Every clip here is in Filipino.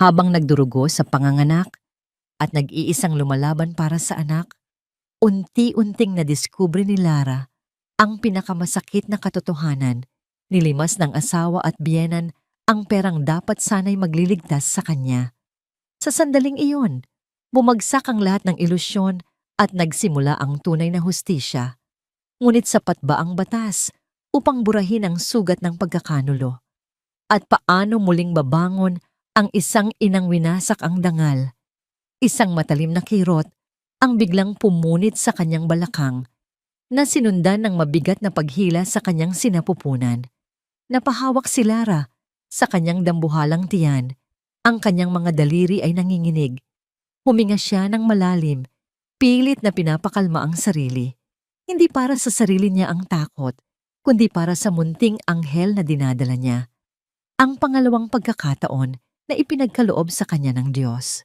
Habang nagdurugo sa panganganak at nag-iisang lumalaban para sa anak, unti-unting nadiskubre ni Lara ang pinakamasakit na katotohanan. Nilimas ng asawa at biyenan ang perang dapat sana'y magliligtas sa kanya. Sa sandaling iyon, bumagsak ang lahat ng ilusyon at nagsimula ang tunay na hustisya. Ngunit sapat ba ang batas upang burahin ang sugat ng pagkakanulo? At paano muling babangon ang isang inang winasak ang dangal? Isang matalim na kirot ang biglang pumunit sa kanyang balakang na sinundan ng mabigat na paghila sa kanyang sinapupunan. Napahawak si Lara sa kanyang dambuhalang tiyan. Ang kanyang mga daliri ay nanginginig. Huminga siya ng malalim, pilit na pinapakalma ang sarili. Hindi para sa sarili niya ang takot, kundi para sa munting anghel na dinadala niya. Ang pangalawang pagkakataon na ipinagkaloob sa kanya ng Diyos.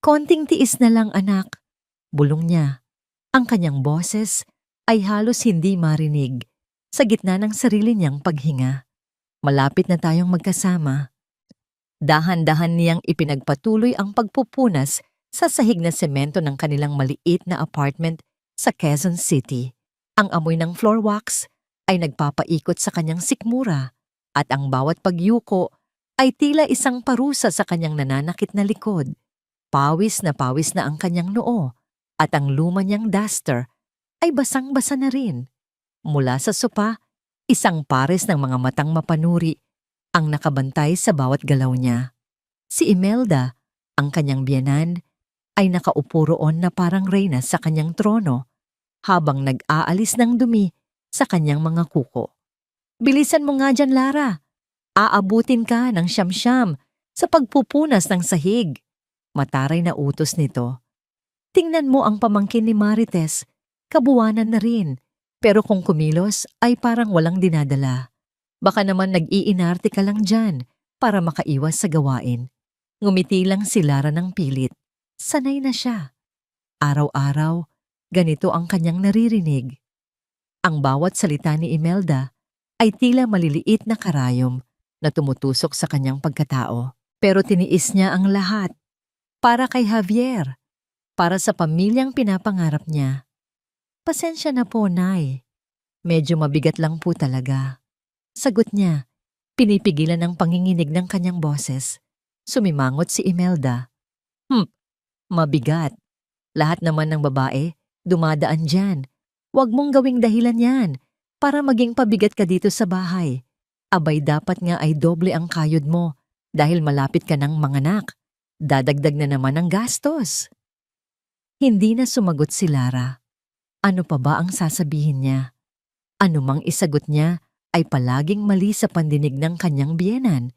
Konting tiis na lang, anak, bulong niya. Ang kanyang boses ay halos hindi marinig sa gitna ng sarili niyang paghinga. Malapit na tayong magkasama. Dahan-dahan niyang ipinagpatuloy ang pagpupunas sa sahig na semento ng kanilang maliit na apartment sa Quezon City. Ang amoy ng floor wax ay nagpapaikot sa kanyang sikmura at ang bawat pagyuko ay tila isang parusa sa kanyang nananakit na likod. Pawis na ang kanyang noo at ang luma niyang duster ay basang-basa na rin. Mula sa sopa, isang pares ng mga matang mapanuri ang nakabantay sa bawat galaw niya. Si Imelda, ang kanyang biyenan, ay nakaupo roon na parang reyna sa kanyang trono habang nag-aalis ng dumi sa kanyang mga kuko. Bilisan mo nga dyan, Lara. Aabutin ka ng siyam-siyam sa pagpupunas ng sahig. Mataray na utos nito. Tingnan mo ang pamangkin ni Marites, kabuwanan na rin, pero kung kumilos ay parang walang dinadala. Baka naman nag-iinarte ka lang dyan para makaiwas sa gawain. Ngumiti lang si Lara ng pilit. Sanay na siya. Araw-araw, ganito ang kanyang naririnig. Ang bawat salita ni Imelda ay tila maliliit na karayom na tumutusok sa kanyang pagkatao. Pero tiniis niya ang lahat. Para kay Javier. Para sa pamilyang pinapangarap niya. Pasensya na po, Nay. Medyo mabigat lang po talaga. Sagot niya, pinipigilan ang panginginig ng kanyang boses. Sumimangot si Imelda. Mabigat. Lahat naman ng babae, dumadaan dyan. Huwag mong gawing dahilan yan para maging pabigat ka dito sa bahay. Abay dapat nga ay doble ang kayod mo dahil malapit ka ng manganak. Dadagdag na naman ang gastos. Hindi na sumagot si Lara. Ano pa ba ang sasabihin niya? Ano mang isagot niya ay palaging mali sa pandinig ng kanyang biyenan.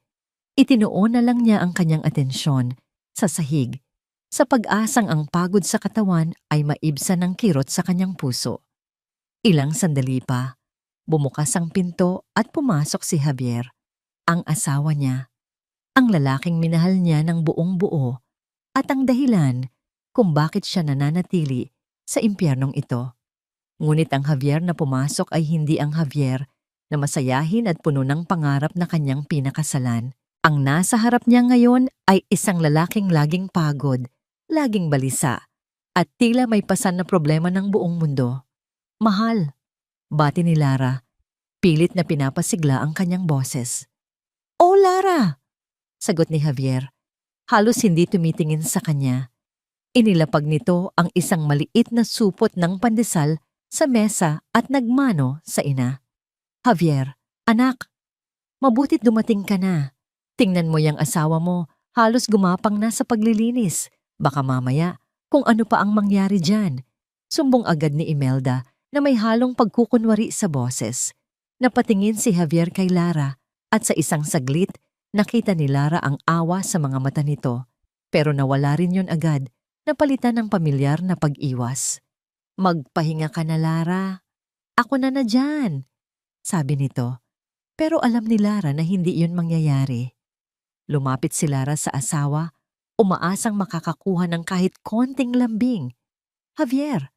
Itinuon na lang niya ang kanyang atensyon sa sahig, sa pag-asang ang pagod sa katawan ay maibsan ng kirot sa kanyang puso. Ilang sandali pa, bumukas ang pinto at pumasok si Javier, ang asawa niya, ang lalaking minahal niya ng buong buo at ang dahilan kung bakit siya nananatili sa impyernong ito. Ngunit ang Javier na pumasok ay hindi ang Javier na masayahin at puno ng pangarap na kanyang pinakasalan. Ang nasa harap niya ngayon ay isang lalaking laging pagod, laging balisa, at tila may pasan na problema ng buong mundo. Mahal, bati ni Lara, pilit na pinapasigla ang kanyang boses. Oh, Lara! Sagot ni Javier, halos hindi tumitingin sa kanya. Inilapag nito ang isang maliit na supot ng pandesal sa mesa at nagmano sa ina. Javier, anak, mabutit dumating ka na. Tingnan mo yang asawa mo, halos gumapang na sa paglilinis. Baka mamaya kung ano pa ang mangyari dyan. Sumbong agad ni Imelda na may halong pagkukunwari sa boses. Napatingin si Javier kay Lara at sa isang saglit nakita ni Lara ang awa sa mga mata nito. Pero nawala rin yun agad, napalitan ng pamilyar na pag-iwas. Magpahinga ka na, Lara. Ako na dyan, sabi nito. Pero alam ni Lara na hindi yun mangyayari. Lumapit si Lara sa asawa, umaasang makakakuha ng kahit konting lambing. Javier,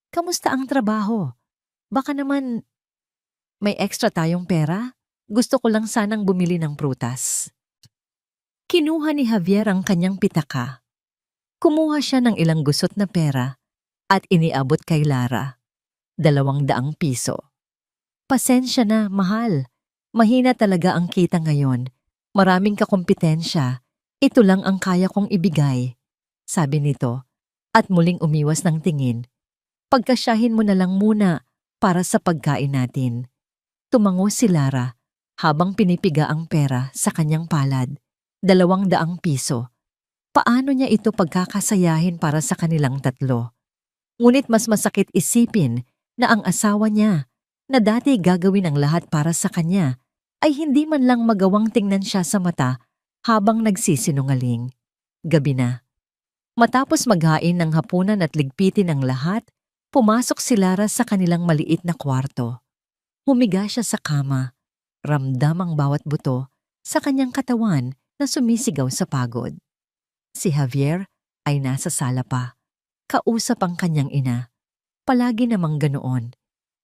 kamusta ang trabaho? Baka naman may extra tayong pera? Gusto ko lang sanang bumili ng prutas. Kinuha ni Javier ang kanyang pitaka. Kumuha siya ng ilang gusot na pera at iniabot kay Lara. 200 piso. Pasensya na, mahal. Mahina talaga ang kita ngayon. Maraming kakumpetensya. Ito lang ang kaya kong ibigay, sabi nito, at muling umiwas ng tingin. Pagkasyahin mo na lang muna para sa pagkain natin. Tumango si Lara habang pinipiga ang pera sa kanyang palad. 200 piso. Paano niya ito pagkakasayahin para sa kanilang tatlo? Ngunit mas masakit isipin na ang asawa niya, na dati gagawin ang lahat para sa kanya, ay hindi man lang magawang tingnan siya sa mata habang nagsisinungaling. Gabi na. Matapos maghain ng hapunan at ligpitin ang lahat, pumasok si Lara sa kanilang maliit na kwarto. Humiga siya sa kama. Ramdam ang bawat buto sa kanyang katawan na sumisigaw sa pagod. Si Javier ay nasa sala pa. Kausap ang kanyang ina. Palagi namang ganoon.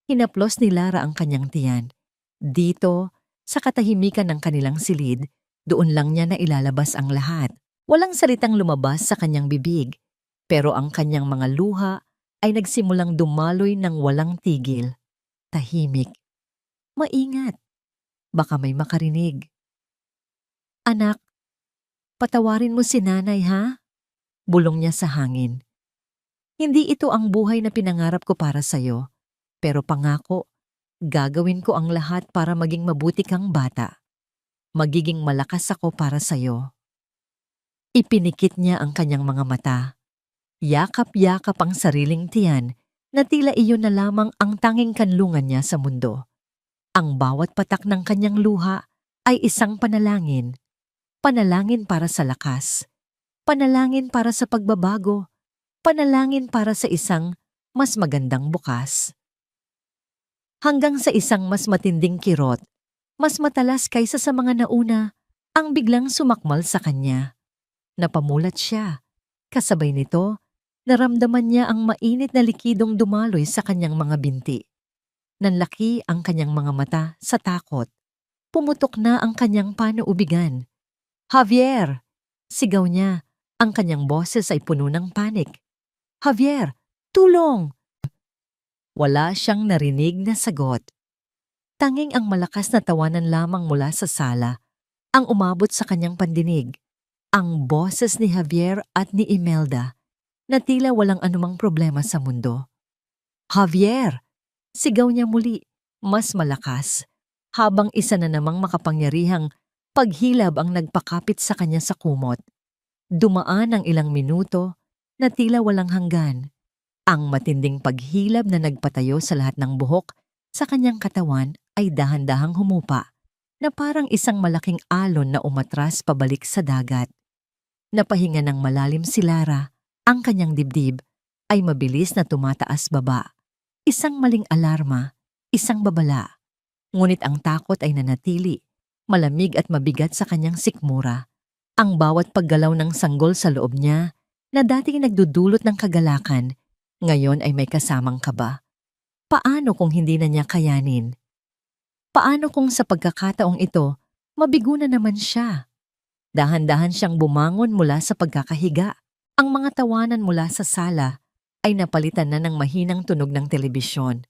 Hinaplos ni Lara ang kanyang tiyan. Dito, sa katahimikan ng kanilang silid, doon lang niya na ilalabas ang lahat. Walang salitang lumabas sa kanyang bibig, pero ang kanyang mga luha ay nagsimulang dumaloy ng walang tigil. Tahimik. Maingat. Baka may makarinig. Anak, patawarin mo si nanay, ha? Bulong niya sa hangin. Hindi ito ang buhay na pinangarap ko para sa'yo, pero pangako, gagawin ko ang lahat para maging mabuti kang bata. Magiging malakas ako para sa'yo. Ipinikit niya ang kanyang mga mata. Yakap-yakap ang sariling tiyan na tila iyon na lamang ang tanging kanlungan niya sa mundo. Ang bawat patak ng kanyang luha ay isang panalangin. Panalangin para sa lakas. Panalangin para sa pagbabago. Panalangin para sa isang mas magandang bukas. Hanggang sa isang mas matinding kirot, mas matalas kaysa sa mga nauna, ang biglang sumakmal sa kanya. Napamulat siya. Kasabay nito, naramdaman niya ang mainit na likidong dumaloy sa kanyang mga binti. Nanlaki ang kanyang mga mata sa takot. Pumutok na ang kanyang panaubigan. Javier! Sigaw niya. Ang kanyang boses ay puno ng panik. Javier! Tulong! Wala siyang narinig na sagot. Tanging ang malakas na tawanan lamang mula sa sala ang umabot sa kanyang pandinig. Ang boses ni Javier at ni Imelda na tila walang anumang problema sa mundo. Javier! Sigaw niya muli, mas malakas, habang isa na namang makapangyarihang paghilab ang nagpakapit sa kanya sa kumot. Dumaan ang ilang minuto na tila walang hanggan. Ang matinding paghilab na nagpatayo sa lahat ng buhok sa kanyang katawan ay dahan-dahang humupa, na parang isang malaking alon na umatras pabalik sa dagat. Napahinga ng malalim si Lara, ang kanyang dibdib ay mabilis na tumataas baba. Isang maling alarma, isang babala. Ngunit ang takot ay nanatili, malamig at mabigat sa kanyang sikmura. Ang bawat paggalaw ng sanggol sa loob niya na dating nagdudulot ng kagalakan, ngayon ay may kasamang kaba. Paano kung hindi na niya kayanin? Paano kung sa pagkakataong ito, mabigo na naman siya? Dahan-dahan siyang bumangon mula sa pagkakahiga. Ang mga tawanan mula sa sala ay napalitan na ng mahinang tunog ng telebisyon.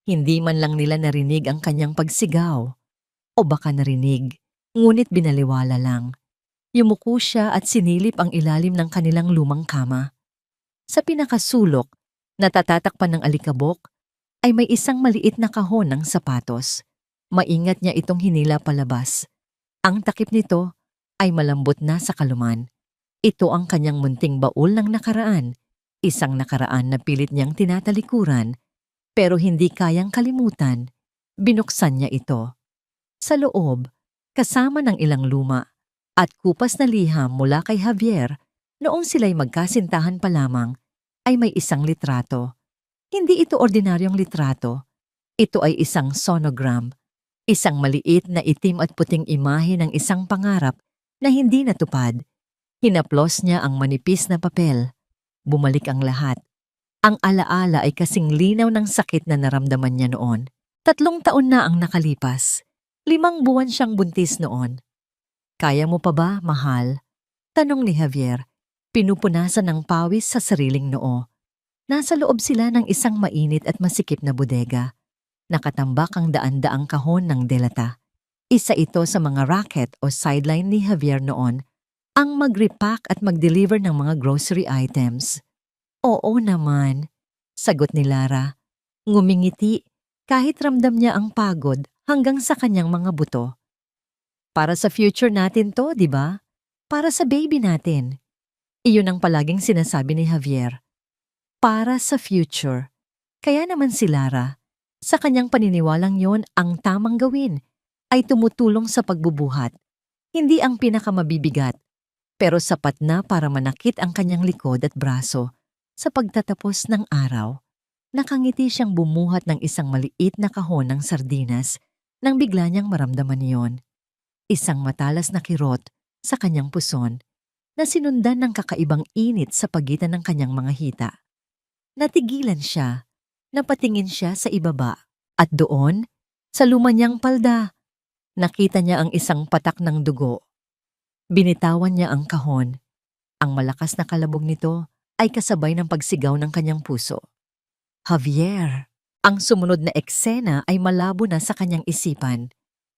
Hindi man lang nila narinig ang kanyang pagsigaw. O baka narinig, ngunit binaliwala lang. Yumuko siya at sinilip ang ilalim ng kanilang lumang kama. Sa pinakasulok, natatatakpan ng alikabok, ay may isang maliit na kahon ng sapatos. Maingat niya itong hinila palabas. Ang takip nito ay malambot na sa kaluman. Ito ang kanyang munting baul ng nakaraan, isang nakaraan na pilit niyang tinatalikuran, pero hindi kayang kalimutan. Binuksan niya ito. Sa loob, kasama ng ilang luma at kupas na liham mula kay Javier, noong sila'y magkasintahan pa lamang, ay may isang litrato. Hindi ito ordinaryong litrato. Ito ay isang sonogram, isang maliit na itim at puting imahe ng isang pangarap na hindi natupad. Hinaplos niya ang manipis na papel. Bumalik ang lahat. Ang alaala ay kasing linaw ng sakit na naramdaman niya noon. 3 taon na ang nakalipas. 5 buwan siyang buntis noon. Kaya mo pa ba, mahal? Tanong ni Javier, pinupunasan ng pawis sa sariling noo. Nasa loob sila ng isang mainit at masikip na bodega. Nakatambak ang daan-daang kahon ng delata. Isa ito sa mga racket o sideline ni Javier noon, ang mag-repack at mag-deliver ng mga grocery items. Oo naman, sagot ni Lara. Ngumingiti kahit ramdam niya ang pagod hanggang sa kanyang mga buto. Para sa future natin to, di ba? Para sa baby natin. Iyon ang palaging sinasabi ni Javier. Para sa future. Kaya naman si Lara, sa kanyang paniniwalang yon ang tamang gawin ay tumutulong sa pagbubuhat. Hindi ang pinakamabibigat, pero sapat na para manakit ang kanyang likod at braso sa pagtatapos ng araw. Nakangiti siyang bumuhat ng isang maliit na kahon ng sardinas nang bigla niyang maramdaman iyon. Isang matalas na kirot sa kanyang puson na sinundan ng kakaibang init sa pagitan ng kanyang mga hita. Natigilan siya, napatingin siya sa ibaba, at doon, sa luma niyang palda, nakita niya ang isang patak ng dugo. Binitawan niya ang kahon. Ang malakas na kalabog nito ay kasabay ng pagsigaw ng kanyang puso. Javier! Ang sumunod na eksena ay malabo na sa kanyang isipan.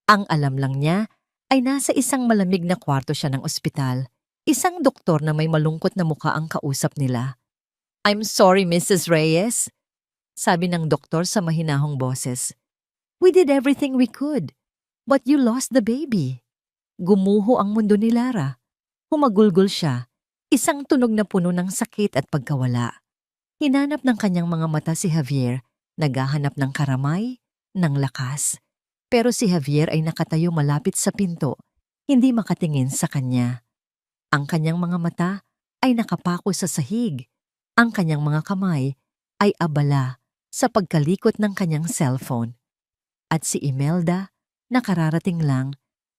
Ang alam lang niya ay nasa isang malamig na kwarto siya ng ospital. Isang doktor na may malungkot na mukha ang kausap nila. I'm sorry, Mrs. Reyes, sabi ng doktor sa mahinahong boses. We did everything we could, but you lost the baby. Gumuho ang mundo ni Lara. Humagulgol siya, isang tunog na puno ng sakit at pagkawala. Hinanap ng kanyang mga mata si Javier, naghahanap ng karamay, ng lakas. Pero si Javier ay nakatayo malapit sa pinto, hindi makatingin sa kanya. Ang kanyang mga mata ay nakapako sa sahig. Ang kanyang mga kamay ay abala sa pagkalikot ng kanyang cellphone. At si Imelda, na kararating lang,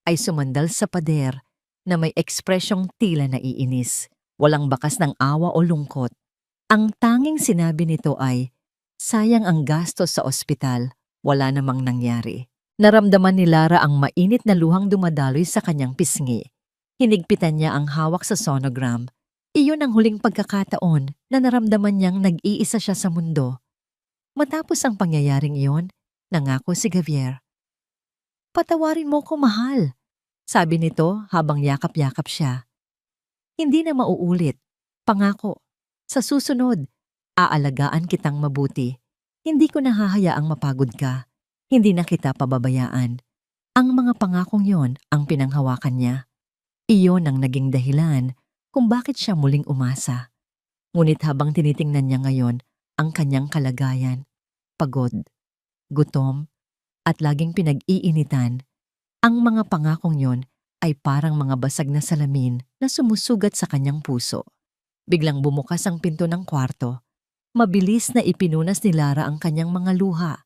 ay sumandal sa pader na may ekspresyong tila naiinis, walang bakas ng awa o lungkot. Ang tanging sinabi nito ay, sayang ang gastos sa ospital, wala namang nangyari. Naramdaman ni Lara ang mainit na luhang dumadaloy sa kanyang pisngi. Hinigpitan niya ang hawak sa sonogram. Iyon ang huling pagkakataon na naramdaman niyang nag-iisa siya sa mundo. Matapos ang pangyayaring iyon, nangako si Javier. Patawarin mo ko, mahal, sabi nito habang yakap-yakap siya. Hindi na mauulit. Pangako. Sa susunod, aalagaan kitang mabuti. Hindi ko nahahayaang mapagod ka. Hindi na kita pababayaan. Ang mga pangakong yon ang pinanghawakan niya. Iyon ang naging dahilan kung bakit siya muling umasa. Ngunit habang tinitingnan niya ngayon ang kanyang kalagayan, pagod, gutom, at laging pinag-iinitan, ang mga pangakong yon ay parang mga basag na salamin na sumusugat sa kanyang puso. Biglang bumukas ang pinto ng kwarto. Mabilis na ipinunas ni Lara ang kanyang mga luha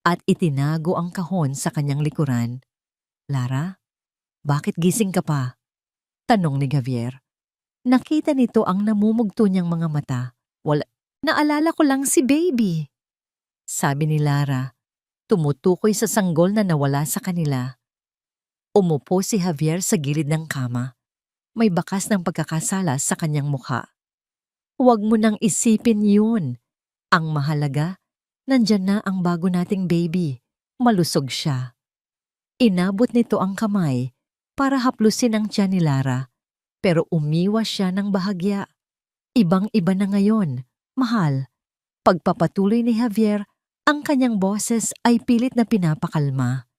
at itinago ang kahon sa kanyang likuran. Lara, bakit gising ka pa? Tanong ni Javier. Nakita nito ang namumugto niyang mga mata. Wala. Naalala ko lang si baby. Sabi ni Lara, tumutukoy sa sanggol na nawala sa kanila. Umupo si Javier sa gilid ng kama. May bakas ng pagkakasala sa kanyang mukha. Huwag mo nang isipin yun. Ang mahalaga, nandyan na ang bago nating baby. Malusog siya. Inabot nito ang kamay para haplusin ang tiyan ni Lara. Pero umiwas siya ng bahagya. Ibang-iba na ngayon, mahal. Pagpapatuloy ni Javier, ang kanyang boses ay pilit na pinapakalma.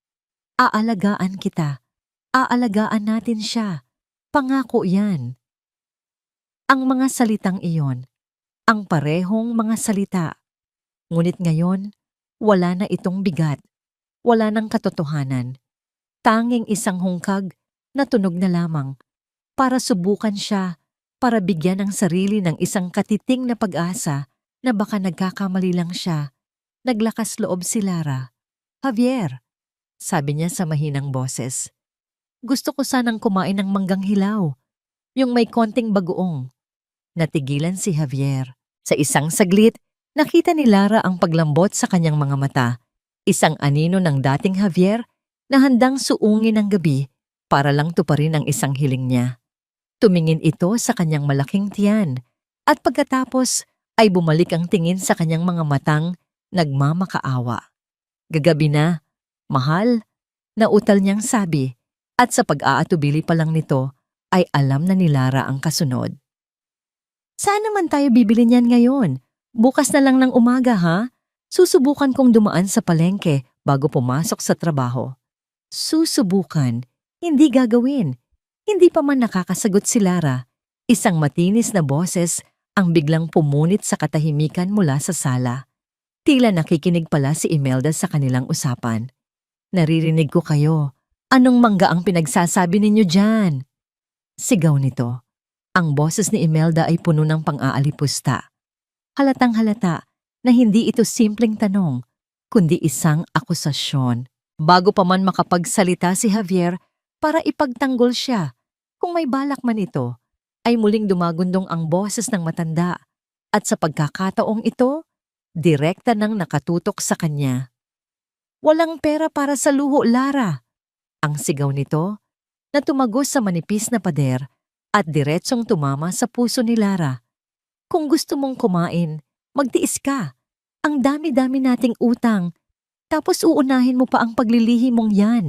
Aalagaan kita. Aalagaan natin siya. Pangako yan. Ang mga salitang iyon, ang parehong mga salita. Ngunit ngayon, wala na itong bigat. Wala nang katotohanan. Tanging isang hungkag na tunog na lamang. Para subukan siya, para bigyan ng sarili ng isang katiting na pag-asa na baka nagkakamali lang siya. Naglakas loob si Lara. Javier, sabi niya sa mahinang boses. Gusto ko sanang kumain ng manggang hilaw, yung may konting bagoong. Natigilan si Javier. Sa isang saglit, nakita ni Lara ang paglambot sa kanyang mga mata. Isang anino ng dating Javier na handang suungin ng gabi para lang tuparin ang isang hiling niya. Tumingin ito sa kanyang malaking tiyan at pagkatapos ay bumalik ang tingin sa kanyang mga matang nagmamakaawa. Gagabi na, mahal, nautal niyang sabi at sa pag-aatubili pa lang nito ay alam na ni Lara ang kasunod. Saan naman tayo bibili niyan ngayon? Bukas na lang ng umaga ha? Susubukan kong dumaan sa palengke bago pumasok sa trabaho. Susubukan, hindi gagawin. Hindi pa man nakakasagot si Lara. Isang matinis na boses ang biglang pumunit sa katahimikan mula sa sala. Tila nakikinig pala si Imelda sa kanilang usapan. Naririnig ko kayo. Anong mangga ang pinagsasabi ninyo dyan? Sigaw nito. Ang boses ni Imelda ay puno ng pang-aalipusta. Halatang-halata na hindi ito simpleng tanong, kundi isang akusasyon. Bago pa man makapagsalita si Javier para ipagtanggol siya, kung may balak man ito, ay muling dumagundong ang boses ng matanda at sa pagkakataong ito, direkta nang nakatutok sa kanya. Walang pera para sa luho, Lara. Ang sigaw nito na tumagos sa manipis na pader at diretsong tumama sa puso ni Lara. Kung gusto mong kumain, magtiis ka. Ang dami-dami nating utang. Tapos uunahin mo pa ang paglilihi mong yan.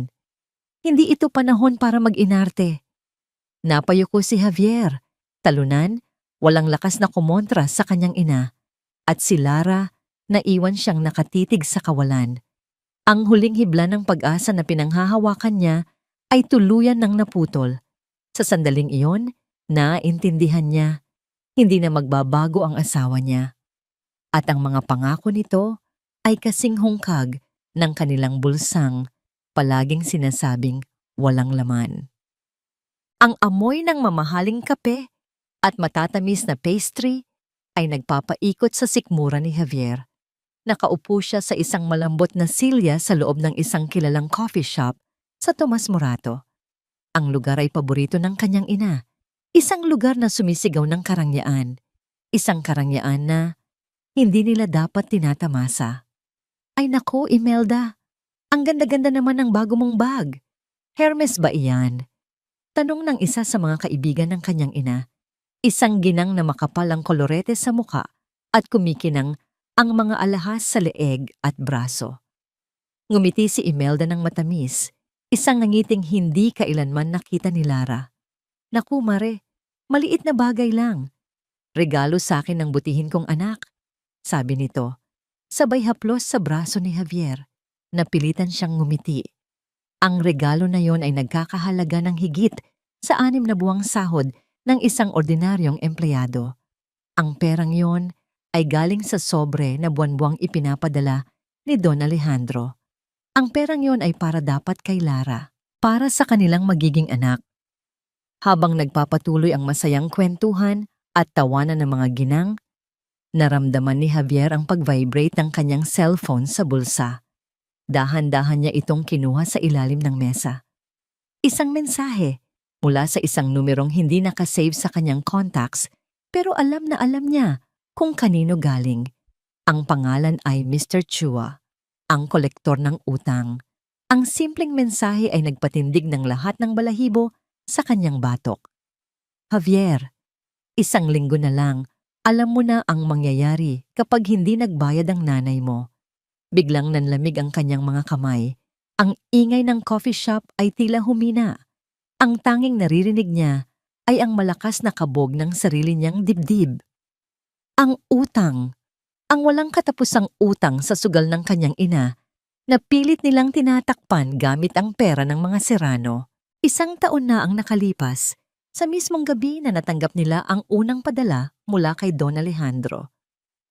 Hindi ito panahon para mag-inarte. Napayuko si Javier. Talunan, walang lakas na kumontra sa kanyang ina. At si Lara, naiwan siyang nakatitig sa kawalan. Ang huling hibla ng pag-asa na pinanghahawakan niya ay tuluyan ng naputol. Sa sandaling iyon, naintindihan niya, hindi na magbabago ang asawa niya. At ang mga pangako nito ay kasing hungkag ng kanilang bulsang, palaging sinasabing walang laman. Ang amoy ng mamahaling kape at matatamis na pastry ay nagpapaikot sa sikmura ni Javier. Nakaupo siya sa isang malambot na silya sa loob ng isang kilalang coffee shop sa Tomas Morato. Ang lugar ay paborito ng kanyang ina. Isang lugar na sumisigaw ng karangyaan. Isang karangyaan na hindi nila dapat tinatamasa. Ay nako, Imelda. Ang ganda-ganda naman ng bago mong bag. Hermes ba iyan? Tanong ng isa sa mga kaibigan ng kanyang ina. Isang ginang na makapal ang kolorete sa muka at kumikinang ang mga alahas sa leeg at braso. Ngumiti si Imelda ng matamis. Isang nangiting hindi kailanman nakita ni Lara. Naku, Mare, maliit na bagay lang. Regalo sa akin ng butihin kong anak, sabi nito. Sabay haplos sa braso ni Javier. Napilitan siyang ngumiti. Ang regalo na yon ay nagkakahalaga ng higit sa 6 na buwang sahod ng isang ordinaryong empleyado. Ang perang yon ay galing sa sobre na buwan-buwang ipinapadala ni Don Alejandro. Ang perang yon ay para dapat kay Lara, para sa kanilang magiging anak. Habang nagpapatuloy ang masayang kwentuhan at tawanan ng mga ginang, naramdaman ni Javier ang pag-vibrate ng kanyang cellphone sa bulsa. Dahan-dahan niya itong kinuha sa ilalim ng mesa. Isang mensahe mula sa isang numerong hindi nakasave sa kanyang contacts pero alam na alam niya kung kanino galing. Ang pangalan ay Mr. Chua, ang kolektor ng utang. Ang simpleng mensahe ay nagpatindig ng lahat ng balahibo sa kanyang batok. Javier, 1 linggo na lang, alam mo na ang mangyayari kapag hindi nagbayad ang nanay mo. Biglang nanlamig ang kanyang mga kamay. Ang ingay ng coffee shop ay tila humina. Ang tanging naririnig niya ay ang malakas na kabog ng sarili niyang dibdib. Ang utang. Ang walang katapusang utang sa sugal ng kanyang ina na pilit nilang tinatakpan gamit ang pera ng mga Serrano. 1 taon na ang nakalipas sa mismong gabi na natanggap nila ang unang padala mula kay Don Alejandro.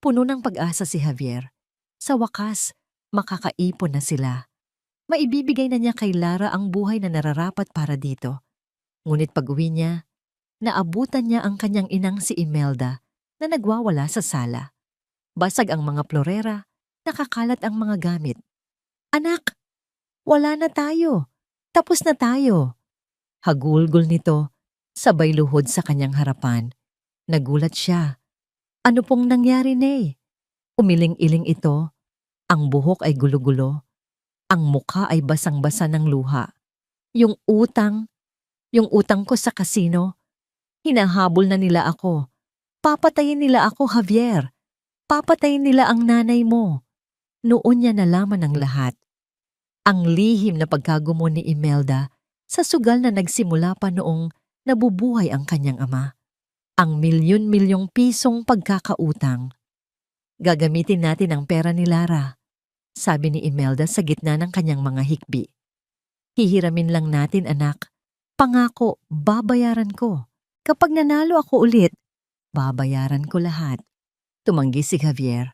Puno ng pag-asa si Javier. Sa wakas, makakaipon na sila. Maibibigay na niya kay Lara ang buhay na nararapat para dito. Ngunit pag-uwi niya, naabutan niya ang kanyang inang si Imelda na nagwawala sa sala. Basag ang mga florera, nakakalat ang mga gamit. Anak, wala na tayo. Tapos na tayo. Hagulgol nito, sabay luhod sa kanyang harapan. Nagulat siya. Ano pong nangyari, Nay? Umiling-iling ito. Ang buhok ay gulo-gulo. Ang mukha ay basang-basa ng luha. Yung utang Yung utang ko sa kasino, hinahabol na nila ako. Papatayin nila ako, Javier. Papatayin nila ang nanay mo. Noon niya nalaman ang lahat. Ang lihim na pagkagumo ni Imelda sa sugal na nagsimula pa noong nabubuhay ang kanyang ama. Ang milyon-milyong pisong pagkakautang. Gagamitin natin ang pera ni Lara, sabi ni Imelda sa gitna ng kanyang mga hikbi. Hihiramin lang natin, anak. Pangako, babayaran ko. Kapag nanalo ako ulit, babayaran ko lahat. Tumanggi si Javier.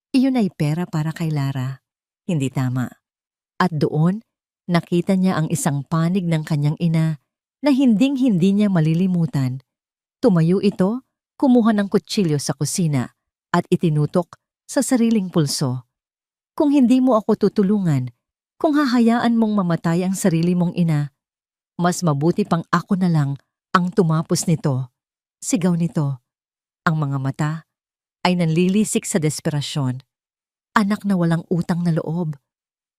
Iyon ay pera para kay Lara. Hindi tama. At doon, nakita niya ang isang panig ng kanyang ina na hinding-hindi niya malilimutan. Tumayo ito, kumuha ng kutsilyo sa kusina at itinutok sa sariling pulso. Kung hindi mo ako tutulungan, kung hahayaan mong mamatay ang sarili mong ina, mas mabuti pang ako na lang ang tumapos nito. Sigaw nito. Ang mga mata ay nanlilisik sa desperasyon. Anak na walang utang na loob.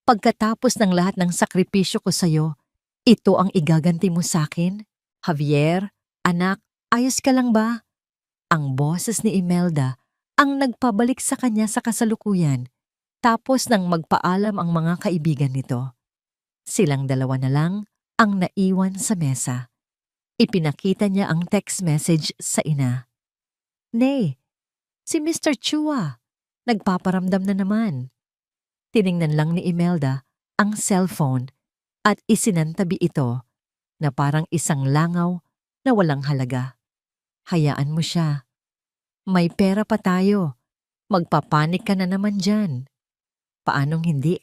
Pagkatapos ng lahat ng sakripisyo ko sa'yo, ito ang igaganti mo sa'kin? Javier, anak, ayos ka lang ba? Ang boses ni Imelda ang nagpabalik sa kanya sa kasalukuyan, tapos nang magpaalam ang mga kaibigan nito. Silang dalawa na lang ang naiwan sa mesa. Ipinakita niya ang text message sa ina. Nay, si Mr. Chua, nagpaparamdam na naman. Tiningnan lang ni Imelda ang cellphone at isinantabi ito na parang isang langaw na walang halaga. Hayaan mo siya. May pera pa tayo. Magpapanik ka na naman dyan. Paanong hindi?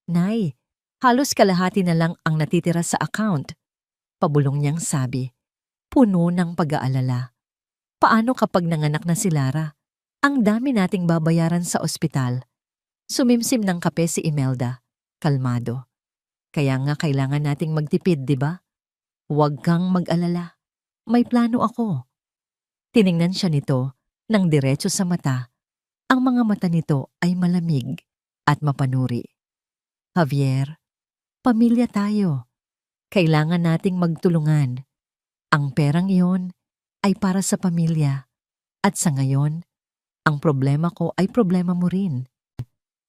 Nay, halos kalahati na lang ang natitira sa account. Pabulong niyang sabi, puno ng pag-aalala. Paano kapag nanganak na si Lara? Ang dami nating babayaran sa ospital. Sumimsim ng kape si Imelda, kalmado. Kaya nga kailangan nating magtipid, di ba? Huwag kang mag-alala. May plano ako. Tiningnan siya nito ng diretso sa mata. Ang mga mata nito ay malamig at mapanuri. Javier, pamilya tayo. Kailangan nating magtulungan. Ang perang iyon ay para sa pamilya. At sa ngayon, ang problema ko ay problema mo rin.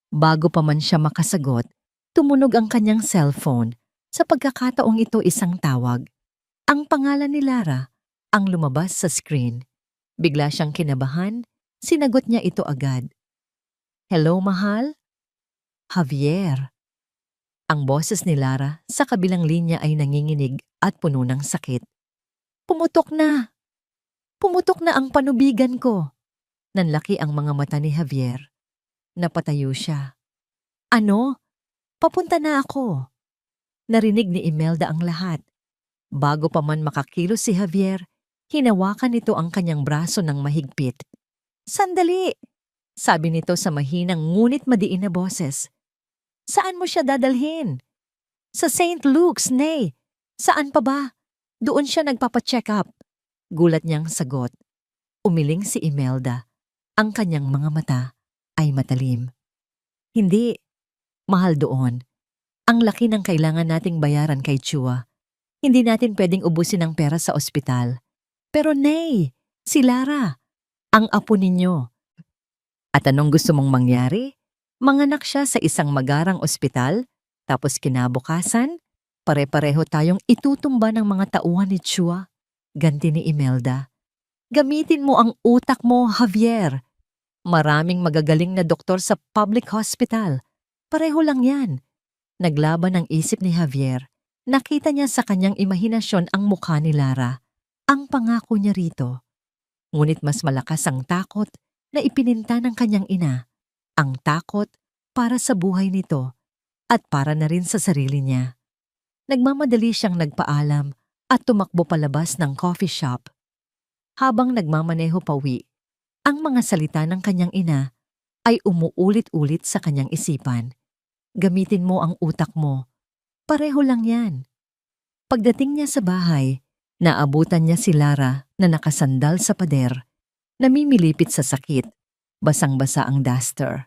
Bago pa man siya makasagot, tumunog ang kanyang cellphone. Sa pagkakataong ito isang tawag. Ang pangalan ni Lara ang lumabas sa screen. Bigla siyang kinabahan, sinagot niya ito agad. Hello, mahal? Javier. Ang boses ni Lara sa kabilang linya ay nanginginig at puno ng sakit. Pumutok na! Pumutok na ang panubigan ko! Nanlaki ang mga mata ni Javier. Napatayo siya. Ano? Papunta na ako. Narinig ni Imelda ang lahat. Bago pa man makakilos si Javier, hinawakan nito ang kanyang braso ng mahigpit. Sandali! Sabi nito sa mahinang ngunit madiin na boses. Saan mo siya dadalhin? Sa St. Luke's, Nay. Saan pa ba? Doon siya nagpapacheck up. Gulat niyang sagot. Umiling si Imelda. Ang kanyang mga mata ay matalim. Hindi. Mahal doon. Ang laki ng kailangan nating bayaran kay Chua. Hindi natin pwedeng ubusin ang pera sa ospital. Pero Nay, si Lara, ang apo ninyo. At anong gusto mong mangyari? Manganak siya sa isang magarang ospital, tapos kinabukasan, pare-pareho tayong itutumba ng mga tauhan ni Chua. Ganti ni Imelda. Gamitin mo ang utak mo, Javier. Maraming magagaling na doktor sa public hospital. Pareho lang yan. Naglaban ang isip ni Javier. Nakita niya sa kanyang imahinasyon ang mukha ni Lara. Ang pangako niya rito. Ngunit mas malakas ang takot na ipininta ng kanyang ina. Ang takot para sa buhay nito at para na rin sa sarili niya. Nagmamadali siyang nagpaalam at tumakbo palabas ng coffee shop. Habang nagmamaneho pauwi, ang mga salita ng kanyang ina ay umuulit-ulit sa kanyang isipan. Gamitin mo ang utak mo. Pareho lang yan. Pagdating niya sa bahay, naabutan niya si Lara na nakasandal sa pader, namimilipit sa sakit, basang-basa ang duster.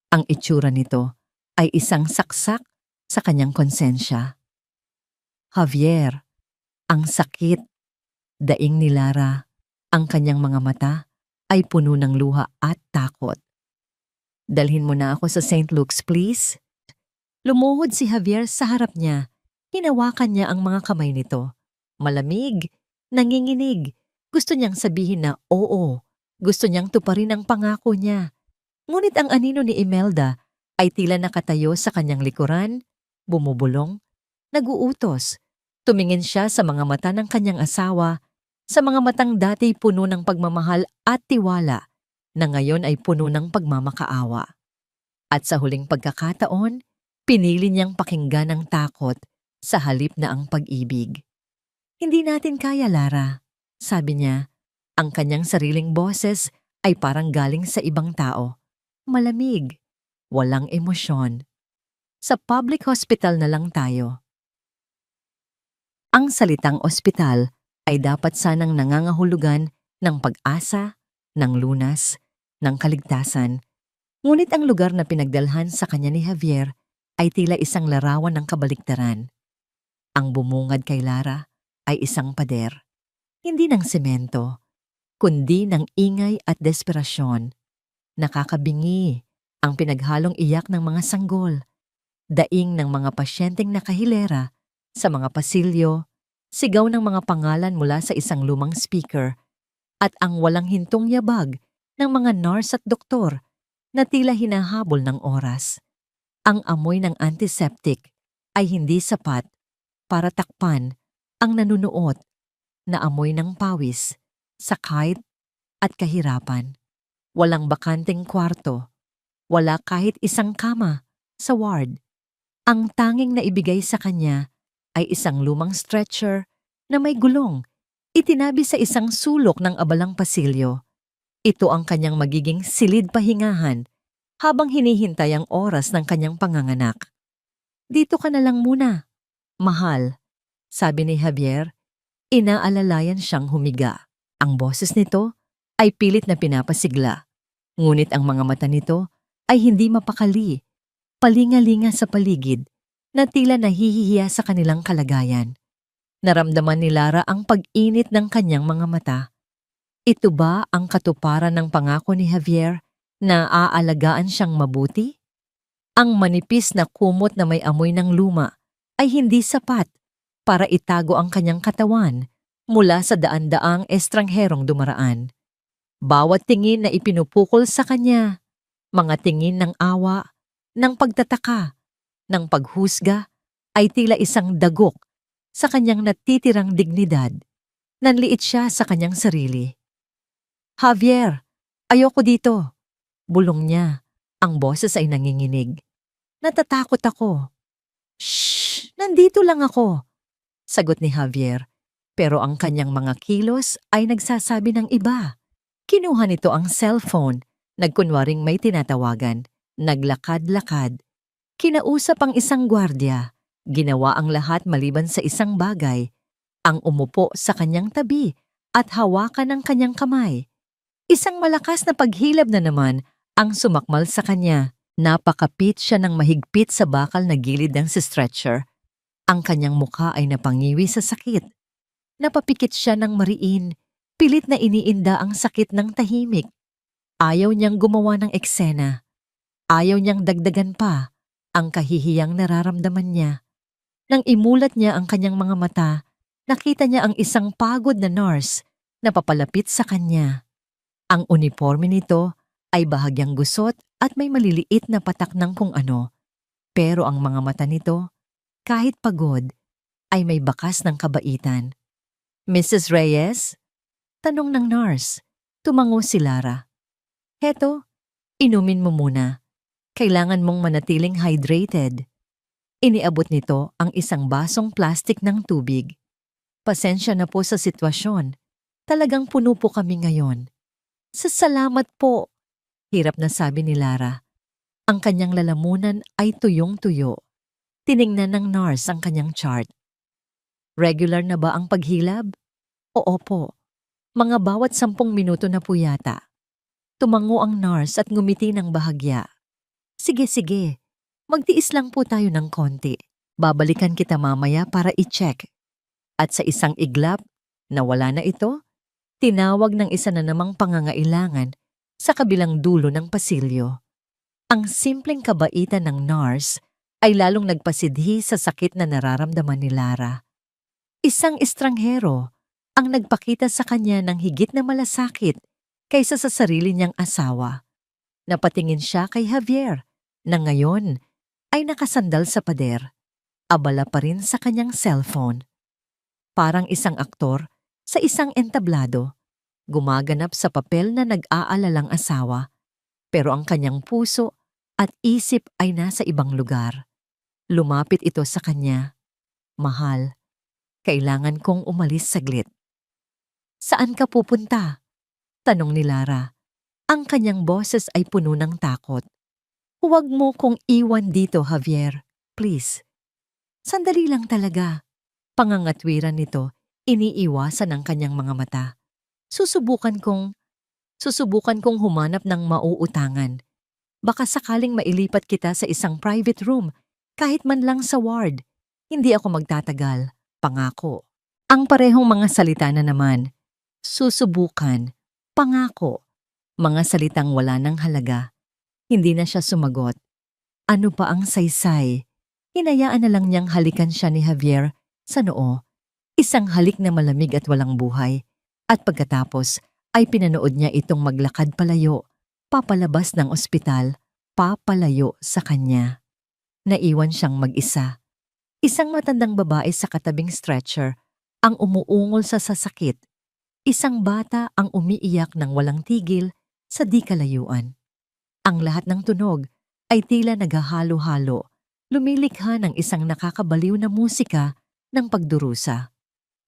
Ang itsura nito ay isang saksak sa kanyang konsensya. Javier, Ang sakit, daing ni Lara. Ang kanyang mga mata ay puno ng luha at takot. Dalhin mo na ako sa St. Luke's, please. Lumuhod si Javier sa harap niya. Hinawakan niya ang mga kamay nito. Malamig, nanginginig. Gusto niyang sabihin na oo. Gusto niyang tuparin ang pangako niya. Ngunit ang anino ni Imelda ay tila nakatayo sa kanyang likuran, bumubulong, naguutos. Tumingin siya sa mga mata ng kanyang asawa, sa mga matang dati puno ng pagmamahal at tiwala, na ngayon ay puno ng pagmamakaawa. At sa huling pagkakataon, pinili niyang pakinggan ang takot sa halip na ang pag-ibig. Hindi natin kaya, Lara, sabi niya. Ang kanyang sariling boses ay parang galing sa ibang tao. Malamig, walang emosyon. Sa public hospital na lang tayo. Ang salitang ospital ay dapat sanang nangangahulugan ng pag-asa, ng lunas, ng kaligtasan. Ngunit ang lugar na pinagdalhan sa kanya ni Javier ay tila isang larawan ng kabaliktaran. Ang bumungad kay Lara ay isang pader, hindi ng semento, kundi ng ingay at desperasyon. Nakakabingi ang pinaghalong iyak ng mga sanggol, daing ng mga pasyenteng nakahilera sa mga pasilyo, sigaw ng mga pangalan mula sa isang lumang speaker, at ang walang hintong yabag ng mga nurse at doktor na tila hinahabol ng oras. Ang amoy ng antiseptic ay hindi sapat para takpan ang nanunuot na amoy ng pawis, sakit at kahirapan. Walang bakanteng kwarto, wala kahit isang kama sa ward. Ang tanging na ibigay sa kanya ay isang lumang stretcher na may gulong, itinabi sa isang sulok ng abalang pasilyo. Ito ang kanyang magiging silid pahingahan habang hinihintay ang oras ng kanyang panganganak. Dito ka na lang muna, mahal, sabi ni Javier. Inaalalayan siyang humiga. Ang boses nito ay pilit na pinapasigla. Ngunit ang mga mata nito ay hindi mapakali, palingalinga sa paligid na tila nahihiya sa kanilang kalagayan. Naramdaman ni Lara ang pag-init ng kanyang mga mata. Ito ba ang katuparan ng pangako ni Javier na aalagaan siyang mabuti? Ang manipis na kumot na may amoy ng luma ay hindi sapat para itago ang kanyang katawan mula sa daan-daang estrangherong dumaraan. Bawat tingin na ipinupukol sa kanya, mga tingin ng awa, ng pagtataka, ng paghusga, ay tila isang dagok sa kanyang natitirang dignidad. Nanliit siya sa kanyang sarili. Javier, ayoko dito. Bulong niya. Ang boses ay nanginginig. Natatakot ako. Shh! Nandito lang ako, sagot ni Javier. Pero ang kanyang mga kilos ay nagsasabi ng iba. Kinuha nito ang cellphone, nagkunwaring may tinatawagan, naglakad-lakad. Kinausap ang isang gwardiya. Ginawa ang lahat maliban sa isang bagay, ang umupo sa kanyang tabi at hawakan ang kanyang kamay. Isang malakas na paghilab na naman ang sumakmal sa kanya. Napakapit siya ng mahigpit sa bakal na gilid ng stretcher. Ang kanyang mukha ay napangiwi sa sakit. Napapikit siya ng mariin, pilit na iniinda ang sakit ng tahimik. Ayaw niyang gumawa ng eksena. Ayaw niyang dagdagan pa ang kahihiyang nararamdaman niya. Nang imulat niya ang kanyang mga mata, nakita niya ang isang pagod na nurse na papalapit sa kanya. Ang uniforme nito ay bahagyang gusot at may maliliit na patak ng kung ano. Pero ang mga mata nito, kahit pagod, ay may bakas ng kabaitan. Mrs. Reyes? Tanong ng nurse. Tumango si Lara. Heto, inumin mo muna. Kailangan mong manatiling hydrated. Iniabot nito ang isang basong plastik ng tubig. Pasensya na po sa sitwasyon. Talagang puno po kami ngayon. Salamat po, hirap na sabi ni Lara. Ang kanyang lalamunan ay tuyong-tuyo. Tiningnan ng nurse ang kanyang chart. Regular na ba ang paghilab? Oo po. Mga bawat 10 minuto na po yata. Tumango ang nurse at ngumiti ng bahagya. Sige. Magtiis lang po tayo ng konti. Babalikan kita mamaya para i-check. At sa isang iglap, nawala na ito, tinawag ng isa na namang pangangailangan sa kabilang dulo ng pasilyo. Ang simpleng kabaitan ng nurse ay lalong nagpasidhi sa sakit na nararamdaman ni Lara. Isang estranghero ang nagpakita sa kanya ng higit na malasakit kaysa sa sarili niyang asawa. Napatingin siya kay Javier na ngayon ay nakasandal sa pader, abala pa rin sa kanyang cellphone. Parang isang aktor sa isang entablado, gumaganap sa papel na nag-aalalang asawa, pero ang kanyang puso at isip ay nasa ibang lugar. Lumapit ito sa kanya. Mahal, kailangan kong umalis saglit. Saan ka pupunta? Tanong ni Lara. Ang kanyang boses ay puno ng takot. Huwag mo kong iwan dito, Javier. Please. Sandali lang talaga. Pangangatwiran nito, iniiwasan ang kanyang mga mata. Susubukan kong humanap ng mauutangan. Baka sakaling mailipat kita sa isang private room, kahit man lang sa ward. Hindi ako magtatagal, pangako. Ang parehong mga salita na naman. Susubukan, pangako. Mga salitang wala ng halaga. Hindi na siya sumagot. Ano pa ang saysay? Hinayaan na lang niyang halikan siya ni Javier sa noo. Isang halik na malamig at walang buhay. At pagkatapos ay pinanood niya itong maglakad palayo, papalabas ng ospital, papalayo sa kanya. Naiwan siyang mag-isa. Isang matandang babae sa katabing stretcher ang umuungol sa sasakit. Isang bata ang umiiyak ng walang tigil sa di kalayuan. Ang lahat ng tunog ay tila naghahalo-halo, lumilikha ng isang nakakabaliw na musika ng pagdurusa.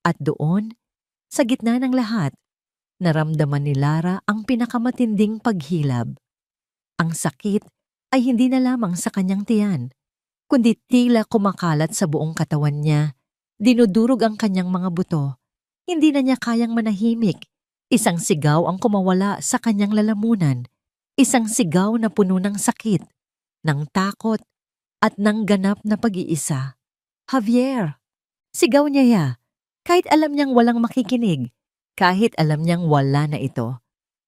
At doon, sa gitna ng lahat, naramdaman ni Lara ang pinakamatinding paghilab. Ang sakit ay hindi na lamang sa kanyang tiyan, kundi tila kumakalat sa buong katawan niya, dinudurog ang kanyang mga buto. Hindi na niya kayang manahimik. Isang sigaw ang kumawala sa kanyang lalamunan. Isang sigaw na puno ng sakit, ng takot, at ng ganap na pag-iisa. Javier! Sigaw niya kahit alam niyang walang makikinig, kahit alam niyang wala na ito.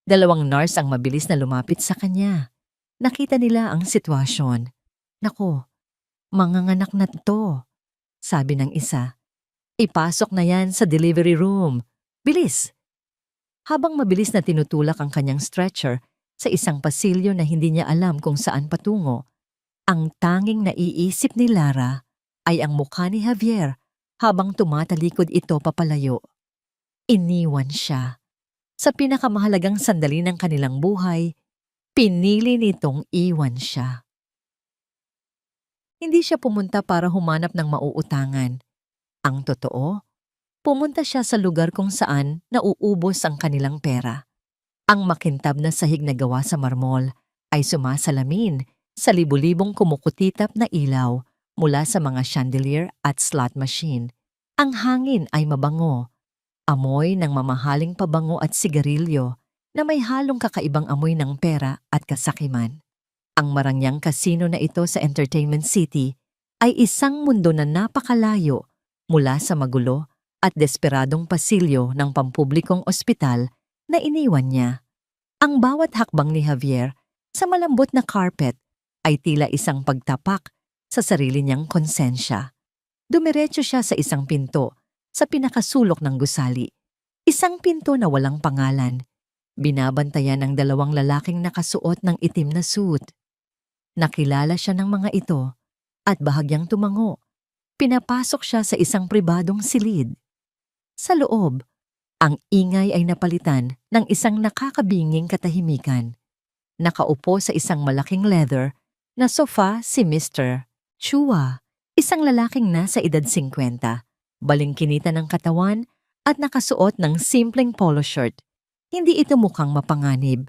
Dalawang nurse ang mabilis na lumapit sa kanya. Nakita nila ang sitwasyon. Nako, manganganak na to, sabi ng isa. Ipasok na yan sa delivery room. Bilis! Habang mabilis na tinutulak ang kanyang stretcher sa isang pasilyo na hindi niya alam kung saan patungo, ang tanging naiisip ni Lara ay ang mukha ni Javier habang tumatalikod ito papalayo. Iniwan siya. Sa pinakamahalagang sandali ng kanilang buhay, pinili nitong iwan siya. Hindi siya pumunta para humanap ng mauutangan. Ang totoo, pumunta siya sa lugar kung saan nauubos ang kanilang pera. Ang makintab na sahig na gawa sa marmol ay sumasalamin sa libu-libong kumukutitap na ilaw mula sa mga chandelier at slot machine. Ang hangin ay mabango, amoy ng mamahaling pabango at sigarilyo na may halong kakaibang amoy ng pera at kasakiman. Ang marangyang kasino na ito sa Entertainment City ay isang mundo na napakalayo mula sa magulo at desperadong pasilyo ng pampublikong ospital na iniwan niya. Ang bawat hakbang ni Javier sa malambot na carpet ay tila isang pagtapak sa sarili niyang konsensya. Dumiretso siya sa isang pinto sa pinakasulok ng gusali. Isang pinto na walang pangalan. Binabantayan ng dalawang lalaking nakasuot ng itim na suit. Nakilala siya ng mga ito at bahagyang tumango. Pinapasok siya sa isang pribadong silid. Sa loob, ang ingay ay napalitan ng isang nakakabinging katahimikan. Nakaupo sa isang malaking leather na sofa si Mr. Chua, isang lalaking nasa edad 50, balingkinita ng katawan at nakasuot ng simpleng polo shirt. Hindi ito mukhang mapanganib,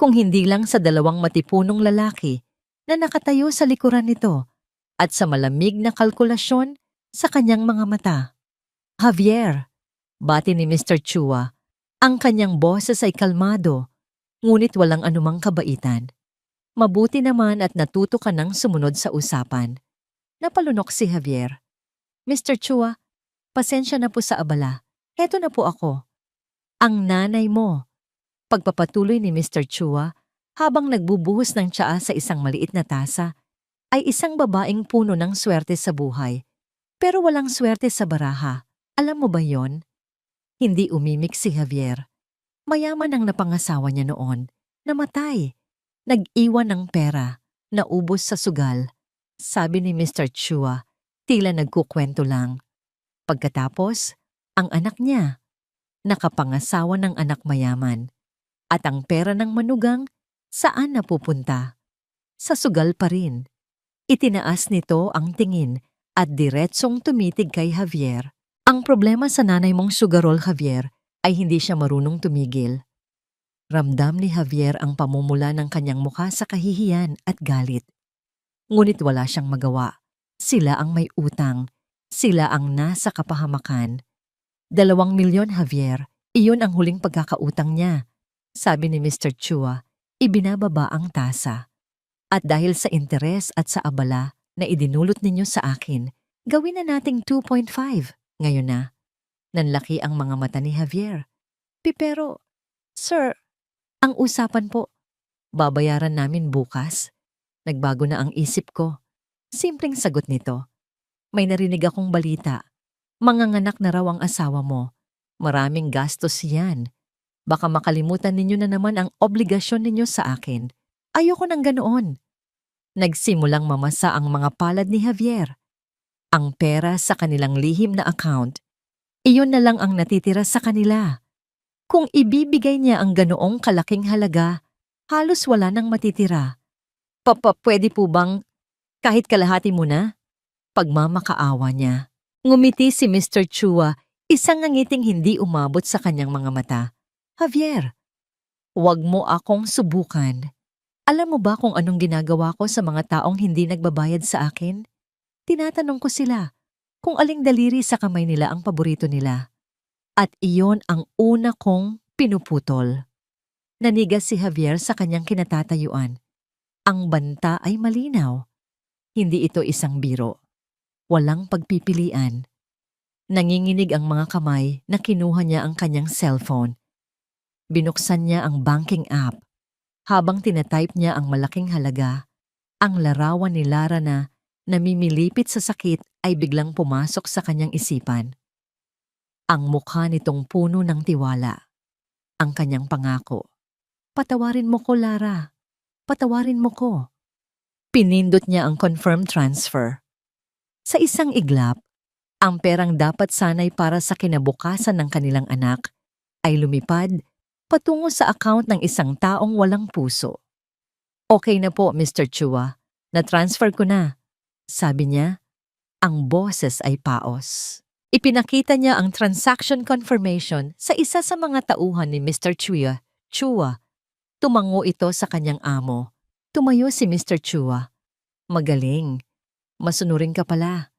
kung hindi lang sa dalawang matipunong lalaki na nakatayo sa likuran nito at sa malamig na kalkulasyon sa kanyang mga mata. Javier, bati ni Mr. Chua. Ang kanyang boses ay kalmado, ngunit walang anumang kabaitan. Mabuti naman at natuto ka ng sumunod sa usapan. Napalunok si Javier. Mr. Chua, Pasensya na po sa abala. Heto na po ako. Ang nanay mo. Pagpapatuloy ni Mr. Chua habang nagbubuhos ng tsaa sa isang maliit na tasa, ay isang babaeng puno ng swerte sa buhay. Pero walang swerte sa baraha. Alam mo ba yon? Hindi umimik si Javier. Mayaman ang napangasawa niya noon. Namatay. Nag-iwan ng pera. Naubos sa sugal. Sabi ni Mr. Chua, tila nagkukwento lang. Pagkatapos, ang anak niya, nakapangasawa ng anak mayaman. At ang pera ng manugang, saan napupunta? Sa sugal pa rin. Itinaas nito ang tingin at diretsong tumitig kay Javier. Ang problema sa nanay mong sugarol, Javier, ay hindi siya marunong tumigil. Ramdam ni Javier ang pamumula ng kanyang mukha sa kahihiyan at galit. Ngunit wala siyang magawa. Sila ang may utang. Sila ang nasa kapahamakan. 2 milyon, Javier, iyon ang huling pagkakautang niya. Sabi ni Mr. Chua, ibinababa ang tasa. At dahil sa interes at sa abala na idinulot ninyo sa akin, gawin na nating 2.5. Ngayon na. Nanlaki ang mga mata ni Javier. Pero, sir, ang usapan po, babayaran namin bukas. Nagbago na ang isip ko. Simpleng sagot nito. May narinig akong balita. Manganganak na raw ang asawa mo. Maraming gastos yan. Baka makalimutan ninyo na naman ang obligasyon ninyo sa akin. Ayoko nang ganoon. Nagsimulang mamasa ang mga palad ni Javier. Ang pera sa kanilang lihim na account, iyon na lang ang natitira sa kanila. Kung ibibigay niya ang ganoong kalaking halaga, halos wala nang matitira. Pwede po bang kahit kalahati mo na? Pagmamakaawa niya. Ngumiti si Mr. Chua, isang ngiting hindi umabot sa kanyang mga mata. Javier, huwag mo akong subukan. Alam mo ba kung anong ginagawa ko sa mga taong hindi nagbabayad sa akin? Tinatanong ko sila kung aling daliri sa kamay nila ang paborito nila. At iyon ang una kong pinuputol. Nanigas si Javier sa kanyang kinatatayuan. Ang banta ay malinaw. Hindi ito isang biro. Walang pagpipilian. Nanginginig ang mga kamay na kinuha niya ang kanyang cellphone. Binuksan niya ang banking app. Habang tinatype niya ang malaking halaga, ang larawan ni Lara na namimilipit sa sakit ay biglang pumasok sa kanyang isipan. Ang mukha nitong puno ng tiwala. Ang kanyang pangako. Patawarin mo ko, Lara. Patawarin mo ko. Pinindot niya ang confirm transfer. Sa isang iglap, ang perang dapat sanay para sa kinabukasan ng kanilang anak ay lumipad patungo sa account ng isang taong walang puso. Okay na po, Mr. Chua. Na-transfer ko na. Sabi niya, ang boses ay paos. Ipinakita niya ang transaction confirmation sa isa sa mga tauhan ni Mr. Chua. Tumango ito sa kanyang amo. Tumayo si Mr. Chua. Magaling. Masunurin ka pala.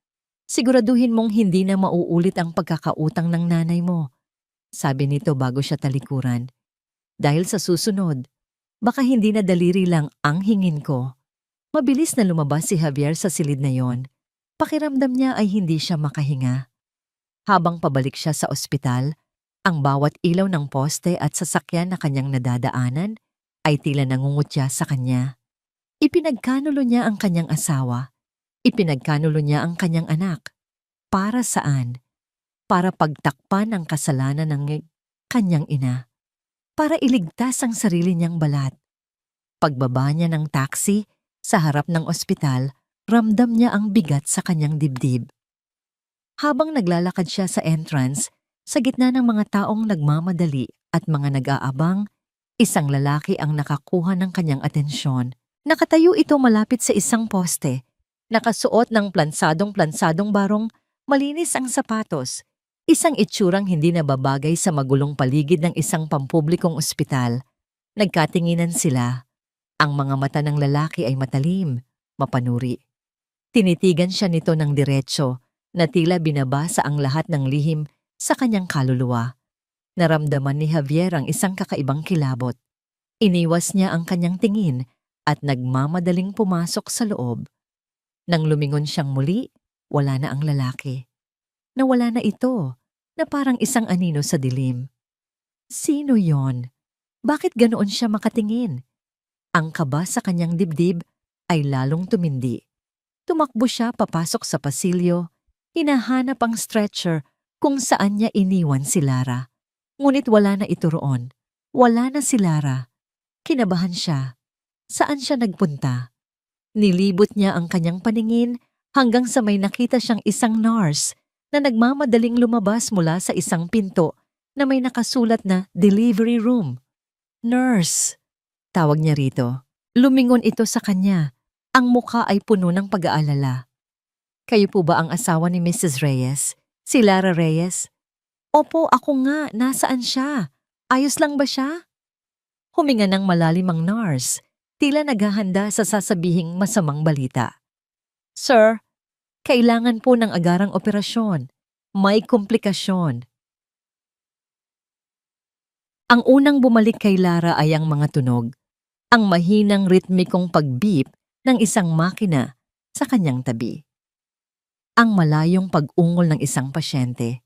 Siguraduhin mong hindi na mauulit ang pagkakautang ng nanay mo. Sabi nito bago siya talikuran. Dahil sa susunod, baka hindi na daliri lang ang hingin ko. Mabilis na lumabas si Javier sa silid na yon. Pakiramdam niya ay hindi siya makahinga. Habang pabalik siya sa ospital, ang bawat ilaw ng poste at sasakyan na kanyang nadadaanan ay tila nangungutya sa kanya. Ipinagkanulo niya ang kanyang asawa. Ipinagkanulo niya ang kanyang anak. Para saan? Para pagtakpan ang kasalanan ng kanyang ina. Para iligtas ang sarili niyang balat. Pagbaba niya ng taxi sa harap ng ospital, ramdam niya ang bigat sa kanyang dibdib. Habang naglalakad siya sa entrance, sa gitna ng mga taong nagmamadali at mga nag-aabang, isang lalaki ang nakakuha ng kanyang atensyon. Nakatayo ito malapit sa isang poste. Nakasuot ng plansadong barong, malinis ang sapatos. Isang itsurang hindi nababagay sa magulong paligid ng isang pampublikong ospital. Nagkatinginan sila. Ang mga mata ng lalaki ay matalim, mapanuri. Tinitigan siya nito ng diretso na tila binabasa ang lahat ng lihim sa kanyang kaluluwa. Naramdaman ni Javier ang isang kakaibang kilabot. Iniwas niya ang kanyang tingin at nagmamadaling pumasok sa loob. Nang lumingon siyang muli, wala na ang lalaki. Nawala na ito, na parang isang anino sa dilim. Sino yon? Bakit ganoon siya makatingin? Ang kaba sa kanyang dibdib ay lalong tumindi. Tumakbo siya papasok sa pasilyo, hinahanap ang stretcher kung saan niya iniwan si Lara. Ngunit wala na ito roon. Wala na si Lara. Kinabahan siya. Saan siya nagpunta? Nilibot niya ang kanyang paningin hanggang sa may nakita siyang isang nurse na nagmamadaling lumabas mula sa isang pinto na may nakasulat na delivery room. Nurse! Tawag niya rito. Lumingon ito sa kanya. Ang mukha ay puno ng pag-aalala. Kayo po ba ang asawa ni Mrs. Reyes? Si Lara Reyes? Opo, ako nga. Nasaan siya? Ayos lang ba siya? Huminga ng malalim ang nurse. Tila naghahanda sa sasabihing masamang balita. Sir, kailangan po ng agarang operasyon. May komplikasyon. Ang unang bumalik kay Lara ay ang mga tunog. Ang mahinang ritmikong pag-beep ng isang makina sa kanyang tabi. Ang malayong pag-ungol ng isang pasyente.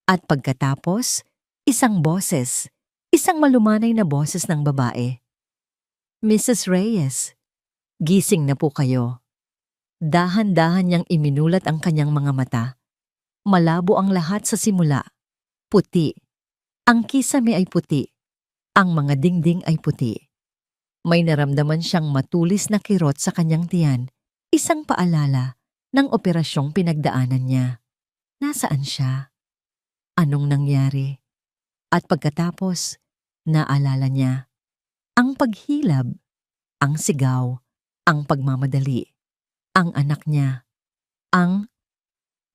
At pagkatapos, isang boses, isang malumanay na boses ng babae. Mrs. Reyes, gising na po kayo. Dahan-dahan niyang iminulat ang kanyang mga mata. Malabo ang lahat sa simula. Puti. Ang kisame ay puti. Ang mga dingding ay puti. May naramdaman siyang matulis na kirot sa kanyang tiyan, isang paalala ng operasyong pinagdaanan niya. Nasaan siya? Anong nangyari? At pagkatapos, naalala niya. Ang paghilab, ang sigaw, ang pagmamadali, ang anak niya,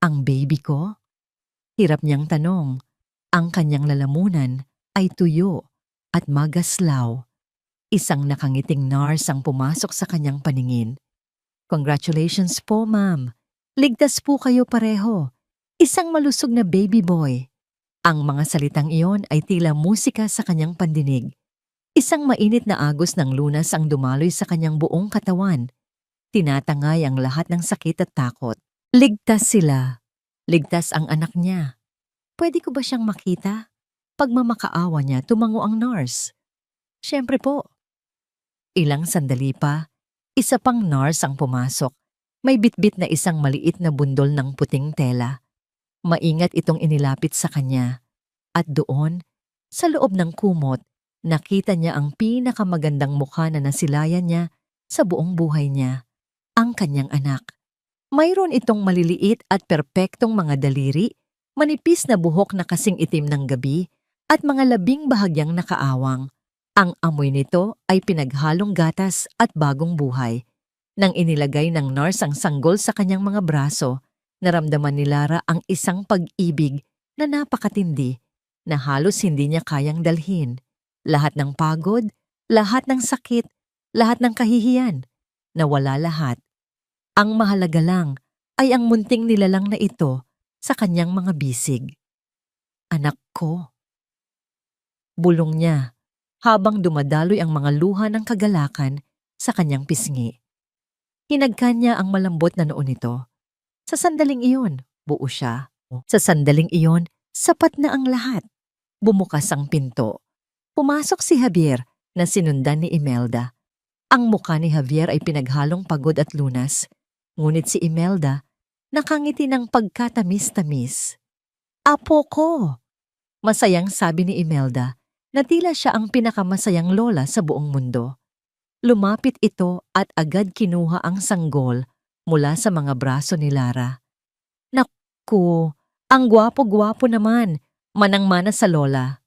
ang baby ko? Hirap niyang tanong. Ang kanyang lalamunan ay tuyo at magaslaw. Isang nakangiting nurse ang pumasok sa kanyang paningin. Congratulations po, ma'am. Ligtas po kayo pareho. Isang malusog na baby boy. Ang mga salitang iyon ay tila musika sa kanyang pandinig. Isang mainit na agos ng lunas ang dumaloy sa kanyang buong katawan. Tinatangay ang lahat ng sakit at takot. Ligtas sila. Ligtas ang anak niya. Pwede ko ba siyang makita? Pagmamakaawa niya, tumango ang nurse. Siyempre po. Ilang sandali pa, isa pang nurse ang pumasok. May bitbit na isang maliit na bundol ng puting tela. Maingat itong inilapit sa kanya. At doon, sa loob ng kumot, nakita niya ang pinakamagandang mukha na nasilayan niya sa buong buhay niya. Ang kanyang anak. Mayroon itong maliliit at perpektong mga daliri, manipis na buhok na kasing itim ng gabi, at mga labing bahagyang nakaawang. Ang amoy nito ay pinaghalong gatas at bagong buhay. Nang inilagay ng nurse ang sanggol sa kanyang mga braso, naramdaman ni Lara ang isang pag-ibig na napakatindi na halos hindi niya kayang dalhin. Lahat ng pagod, lahat ng sakit, lahat ng kahihiyan, nawala lahat. Ang mahalaga lang ay ang munting nilalang na ito sa kanyang mga bisig. Anak ko. Bulong niya habang dumadaloy ang mga luha ng kagalakan sa kanyang pisngi. Hinagkan niya ang malambot na noo nito. Sa sandaling iyon, buo siya. Sa sandaling iyon, sapat na ang lahat. Bumukas ang pinto. Pumasok si Javier na sinundan ni Imelda. Ang mukha ni Javier ay pinaghalong pagod at lunas. Ngunit si Imelda, nakangiti ng pagkatamis-tamis. Apo ko! Masayang sabi ni Imelda na tila siya ang pinakamasayang lola sa buong mundo. Lumapit ito at agad kinuha ang sanggol mula sa mga braso ni Lara. Naku, ang gwapo-gwapo naman, manang-mana sa lola.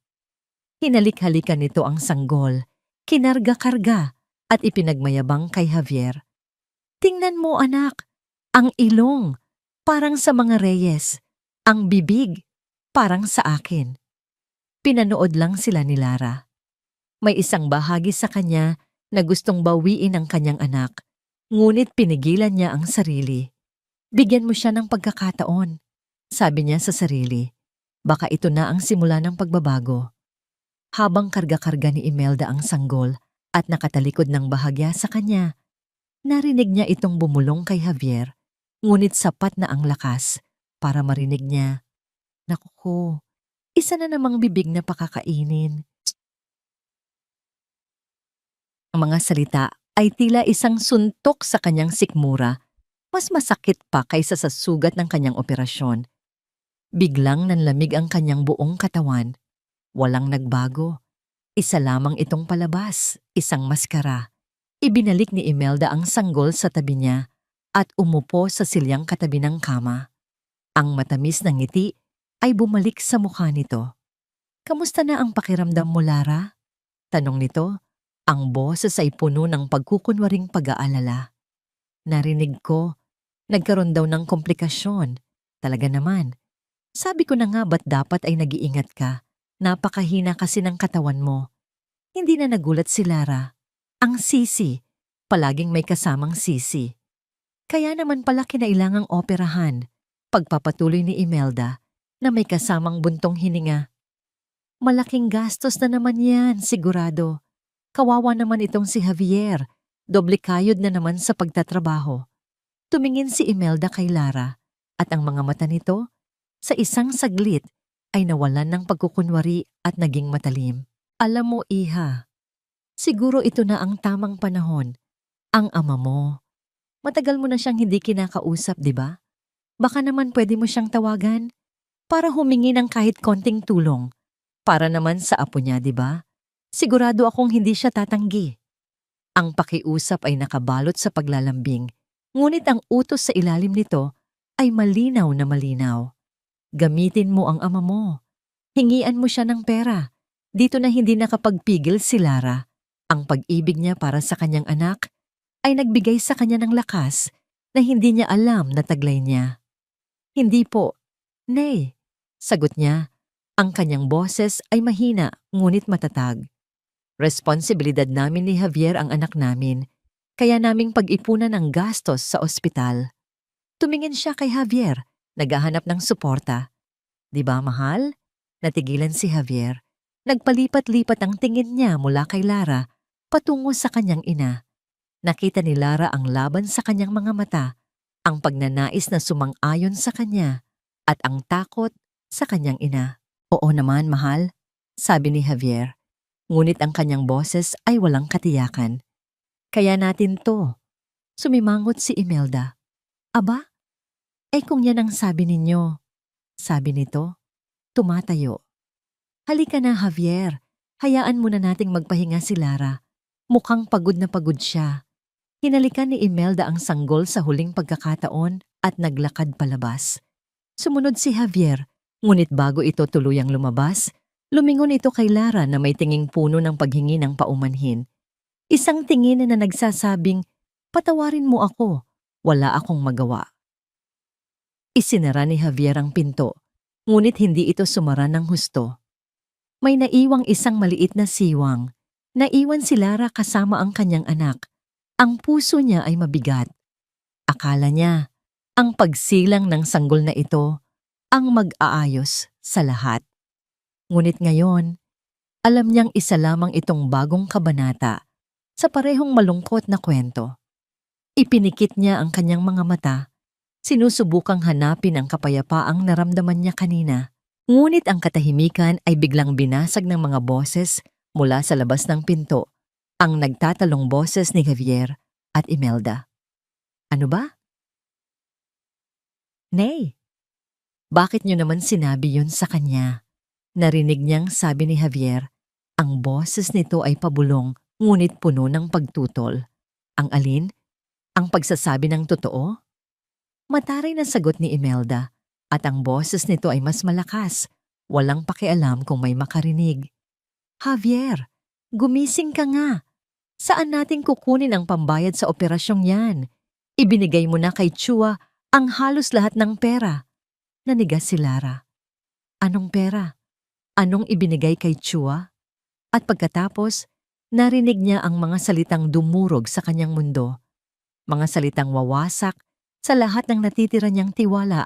Hinalik-halikan nito ang sanggol, kinarga-karga at ipinagmayabang kay Javier. Tingnan mo anak, ang ilong, parang sa mga Reyes, ang bibig, parang sa akin. Pinanood lang sila ni Lara. May isang bahagi sa kanya na gustong bawiin ang kanyang anak, ngunit pinigilan niya ang sarili. Bigyan mo siya ng pagkakataon, sabi niya sa sarili. Baka ito na ang simula ng pagbabago. Habang karga-karga ni Imelda ang sanggol at nakatalikod ng bahagya sa kanya, narinig niya itong bumulong kay Javier, ngunit sapat na ang lakas para marinig niya. Naku ko, isa na namang bibig na pakakainin. Ang mga salita ay tila isang suntok sa kanyang sikmura, mas masakit pa kaysa sa sugat ng kanyang operasyon. Biglang nanlamig ang kanyang buong katawan. Walang nagbago. Isa lamang itong palabas, isang maskara. Ibinalik ni Imelda ang sanggol sa tabi niya at umupo sa silyang katabi ng kama. Ang matamis na ngiti ay bumalik sa mukha nito. "Kamusta na ang pakiramdam mo, Lara?" Tanong nito. Ang boses ay puno ng pagkukunwaring pag-aalala. "Narinig ko, nagkaroon daw ng komplikasyon. Talaga naman. Sabi ko na nga ba't dapat ay nag-iingat ka. Napakahina kasi ng katawan mo." Hindi na nagulat si Lara. Ang sisi, palaging may kasamang sisi. Kaya naman pala kinailangang operahan. Pagpapatuloy ni Imelda na may kasamang buntong hininga. "Malaking gastos na naman yan, sigurado. Kawawa naman itong si Javier. Doble kayod na naman sa pagtatrabaho." Tumingin si Imelda kay Lara at ang mga mata nito, sa isang saglit, ay nawalan ng pagkukunwari at naging matalim. "Alam mo, Iha, siguro ito na ang tamang panahon. Ang ama mo, matagal mo na siyang hindi kinakausap, di ba? Baka naman pwede mo siyang tawagan para humingi ng kahit konting tulong. Para naman sa apo niya, di ba? Sigurado akong hindi siya tatanggi." Ang pakiusap ay nakabalot sa paglalambing, ngunit ang utos sa ilalim nito ay malinaw na malinaw. "Gamitin mo ang ama mo. Hingian mo siya ng pera." Dito na hindi nakapagpigil si Lara. Ang pag-ibig niya para sa kanyang anak ay nagbigay sa kanya ng lakas na hindi niya alam na taglay niya. "Hindi po, Nay," sagot niya. Ang kanyang boses ay mahina ngunit matatag. "Responsibilidad namin ni Javier ang anak namin, kaya naming pag-ipunan ang gastos sa ospital." Tumingin siya kay Javier, naghahanap ng suporta. "Di ba, mahal?" Natigilan si Javier. Nagpalipat-lipat ang tingin niya mula kay Lara patungo sa kanyang ina. Nakita ni Lara ang laban sa kanyang mga mata, ang pagnanais na sumang-ayon sa kanya, at ang takot sa kanyang ina. "Oo naman, mahal," sabi ni Javier. Ngunit ang kanyang boses ay walang katiyakan. "Kaya natin to." Sumimangot si Imelda. "Aba, kung yan ang sabi ninyo," sabi nito. Tumatayo. "Halika na, Javier. Hayaan muna nating magpahinga si Lara. Mukhang pagod na pagod siya." Hinalikan ni Imelda ang sanggol sa huling pagkakataon at naglakad palabas. Sumunod si Javier, ngunit bago ito tuluyang lumabas, lumingon ito kay Lara na may tinging puno ng paghingi ng paumanhin. Isang tingin na nagsasabing, "Patawarin mo ako, wala akong magawa." Isinara ni Javier ang pinto, ngunit hindi ito sumara ng husto. May naiwang isang maliit na siwang. Naiwan si Lara kasama ang kanyang anak. Ang puso niya ay mabigat. Akala niya, ang pagsilang ng sanggol na ito ang mag-aayos sa lahat. Ngunit ngayon, alam niyang isa lamang itong bagong kabanata sa parehong malungkot na kwento. Ipinikit niya ang kanyang mga mata, sinusubukang hanapin ang kapayapaang naramdaman niya kanina. Ngunit ang katahimikan ay biglang binasag ng mga boses mula sa labas ng pinto, ang nagtatalong boses ni Javier at Imelda. "Ano ba?" "Nay, bakit niyo naman sinabi yun sa kanya?" Narinig niyang sabi ni Javier. Ang boses nito ay pabulong ngunit puno ng pagtutol. "Ang alin? Ang pagsasabi ng totoo?" Mataray na sagot ni Imelda, at ang boses nito ay mas malakas. Walang pakialam kung may makarinig. "Javier, gumising ka nga. Saan natin kukunin ang pambayad sa operasyong yan? Ibinigay mo na kay Chua ang halos lahat ng pera." Nanigas si Lara. "Anong pera? Anong ibinigay kay Chua?" At pagkatapos, narinig niya ang mga salitang dumurog sa kanyang mundo. Mga salitang wawasak sa lahat ng natitira niyang tiwala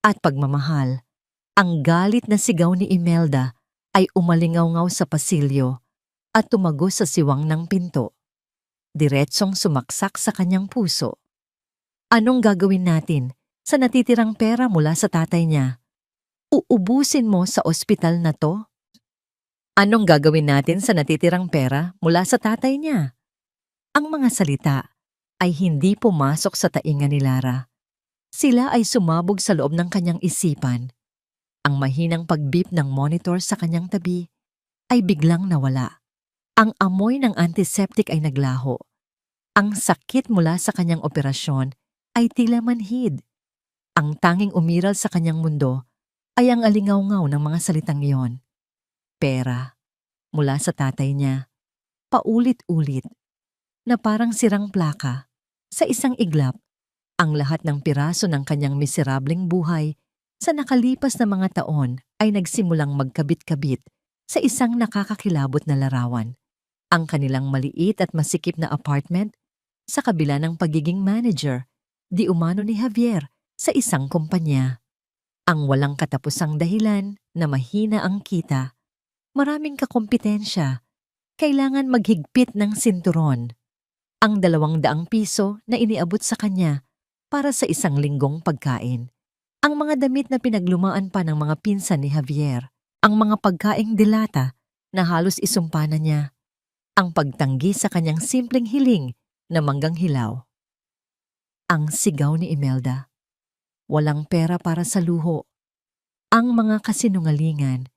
at pagmamahal. Ang galit na sigaw ni Imelda ay umalingaw-ngaw sa pasilyo at tumagos sa siwang ng pinto. Diretsong sumaksak sa kanyang puso. "Anong gagawin natin? sa natitirang pera mula sa tatay niya. Uubusin mo sa ospital na to? Anong gagawin natin sa natitirang pera mula sa tatay niya? Ang mga salita ay hindi pumasok sa tainga ni Lara. Sila ay sumabog sa loob ng kanyang isipan. Ang mahinang pag-beep ng monitor sa kanyang tabi ay biglang nawala. Ang amoy ng antiseptic ay naglaho. Ang sakit mula sa kanyang operasyon ay tila manhid. Ang tanging umiral sa kanyang mundo ay ang alingaw-ngaw ng mga salitang iyon. Pera, mula sa tatay niya, paulit-ulit, na parang sirang plaka. Sa isang iglap, ang lahat ng piraso ng kanyang miserableng buhay sa nakalipas na mga taon ay nagsimulang magkabit-kabit sa isang nakakakilabot na larawan. Ang kanilang maliit at masikip na apartment sa kabila ng pagiging manager, di umano ni Javier sa isang kumpanya. Ang walang katapusang dahilan na mahina ang kita, maraming kakompetensya, kailangan maghigpit ng sinturon. Ang 200 piso na iniabot sa kanya para sa isang linggong pagkain. Ang mga damit na pinaglumaan pa ng mga pinsan ni Javier, ang mga pagkaing dilata na halos isumpa na niya, ang pagtanggi sa kanyang simpleng hiling na manggang hilaw. Ang sigaw ni Imelda. Walang pera para sa luho. Ang mga kasinungalingan,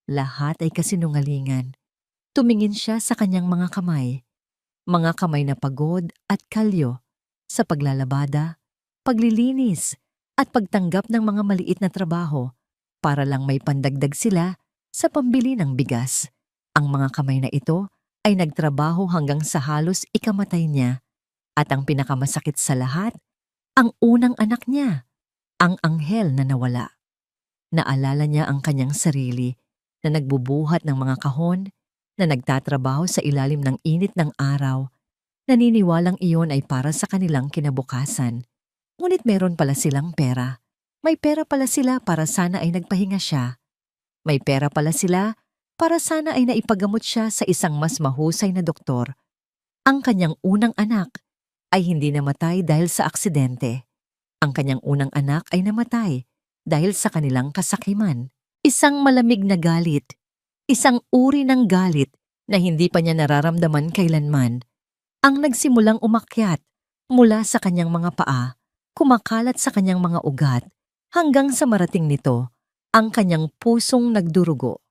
lahat ay kasinungalingan. Tumingin siya sa kanyang mga kamay na pagod at kalyo sa paglalabada, paglilinis at pagtanggap ng mga maliit na trabaho para lang may pandagdag sila sa pambili ng bigas. Ang mga kamay na ito ay nagtrabaho hanggang sa halos ikamatay niya. At ang pinakamasakit sa lahat, ang unang anak niya, ang anghel na nawala. Naalala niya ang kanyang sarili na nagbubuhat ng mga kahon, na nagtatrabaho sa ilalim ng init ng araw, naniniwalang iyon ay para sa kanilang kinabukasan. Ngunit meron pala silang pera. May pera pala sila para sana ay nagpahinga siya. May pera pala sila para sana ay naipagamot siya sa isang mas mahusay na doktor. Ang kanyang unang anak ay hindi namatay dahil sa aksidente. Ang kanyang unang anak ay namatay dahil sa kanilang kasakiman. Isang malamig na galit, isang uri ng galit na hindi pa niya nararamdaman kailanman, ang nagsimulang umakyat mula sa kanyang mga paa, kumakalat sa kanyang mga ugat, hanggang sa marating nito ang kanyang pusong nagdurugo.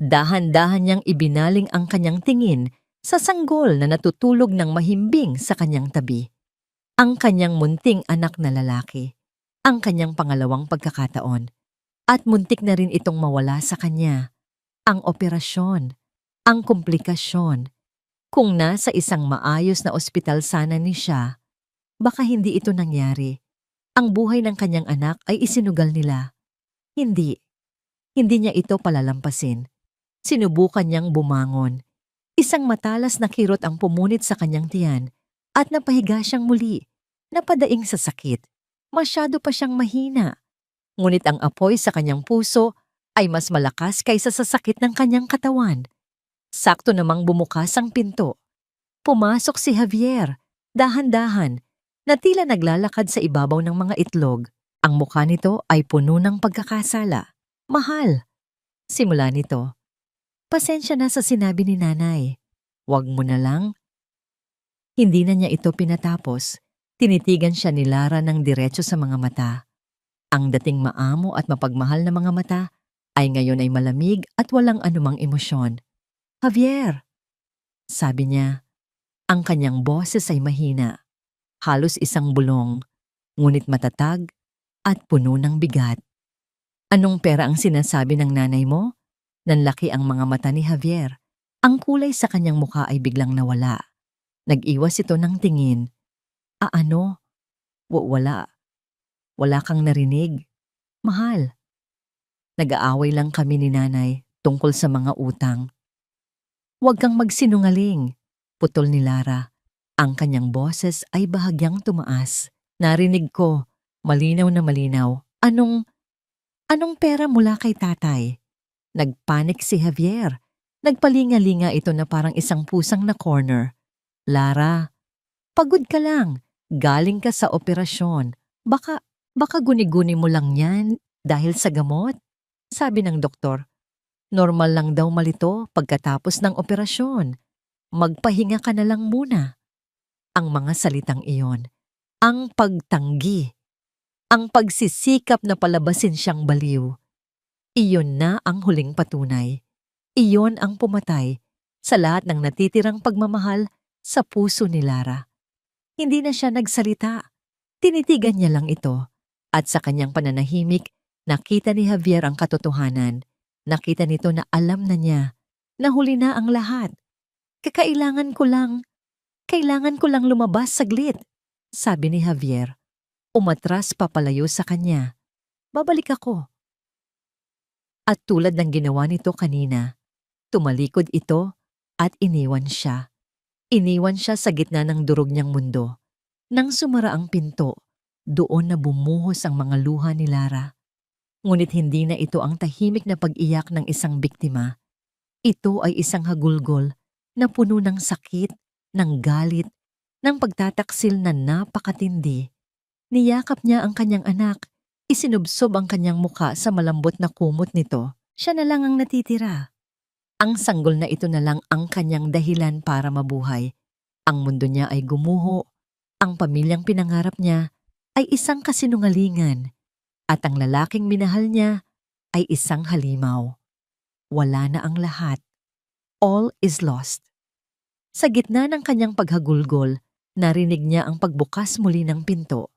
Dahan-dahan niyang ibinaling ang kanyang tingin sa sanggol na natutulog ng mahimbing sa kanyang tabi. Ang kanyang munting anak na lalaki, ang kanyang pangalawang pagkakataon, at muntik na rin itong mawala sa kanya. Ang operasyon, ang komplikasyon. Kung nasa isang maayos na ospital sana ni siya, baka hindi ito nangyari. Ang buhay ng kanyang anak ay isinugal nila. Hindi niya ito palalampasin. Sinubukan niyang bumangon. Isang matalas na kirot ang pumunit sa kanyang tiyan at napahiga siyang muli, napadaing sa sakit. Masyado pa siyang mahina. Ngunit ang apoy sa kanyang puso ay mas malakas kaysa sa sakit ng kanyang katawan. Sakto namang bumukas ang pinto. Pumasok si Javier, dahan-dahan, na tila naglalakad sa ibabaw ng mga itlog. Ang mukha nito ay puno ng pagkakasala. Mahal. Simula nito, pasensya na sa sinabi ni nanay. Huwag mo na lang. Hindi na niya ito pinatapos. Tinitigan siya ni Lara ng diretso sa mga mata. Ang dating maamo at mapagmahal na mga mata ay ngayon ay malamig at walang anumang emosyon. Javier, sabi niya. Ang kanyang boses ay mahina. Halos isang bulong, ngunit matatag at puno ng bigat. Anong pera ang sinasabi ng nanay mo? Nanlaki ang mga mata ni Javier. Ang kulay sa kanyang mukha ay biglang nawala. Nag-iwas ito ng tingin. Ano? Wala. Wala kang narinig. Mahal. Nag-aaway lang kami ni nanay tungkol sa mga utang. Huwag kang magsinungaling, putol ni Lara. Ang kanyang boses ay bahagyang tumaas. Narinig ko, malinaw na malinaw. Anong pera mula kay tatay? Nagpanik si Javier. Nagpalinga-linga ito na parang isang pusang na corner. Lara, pagod ka lang. Galing ka sa operasyon. Baka Baka guni-guni mo lang yan dahil sa gamot, sabi ng doktor. Normal lang daw malito pagkatapos ng operasyon. Magpahinga ka na lang muna. Ang mga salitang iyon, ang pagtanggi, ang pagsisikap na palabasin siyang baliw, iyon na ang huling patunay. Iyon ang pumatay sa lahat ng natitirang pagmamahal sa puso ni Lara. Hindi na siya nagsalita. Tinitigan niya lang ito. At sa kanyang pananahimik, nakita ni Javier ang katotohanan. Nakita nito na alam na niya na huli na ang lahat. Kailangan ko lang lumabas saglit, sabi ni Javier. Umatras papalayo sa kanya. Babalik ako. At tulad ng ginawa nito kanina, tumalikod ito at iniwan siya. Iniwan siya sa gitna ng durog niyang mundo. Nang sumara ang pinto, doon na bumuhos ang mga luha ni Lara. Ngunit hindi na ito ang tahimik na pag-iyak ng isang biktima. Ito ay isang hagulgol na puno ng sakit, ng galit, ng pagtataksil na napakatindi. Niyakap niya ang kanyang anak, isinubsob ang kanyang muka sa malambot na kumot nito. Siya na lang ang natitira. Ang sanggol na ito na lang ang kanyang dahilan para mabuhay. Ang mundo niya ay gumuho. Ang pamilyang pinangarap niya ay isang kasinungalingan. At ang lalaking minahal niya ay isang halimaw. Wala na ang lahat. All is lost. Sa gitna ng kanyang paghagulgol, narinig niya ang pagbukas muli ng pinto.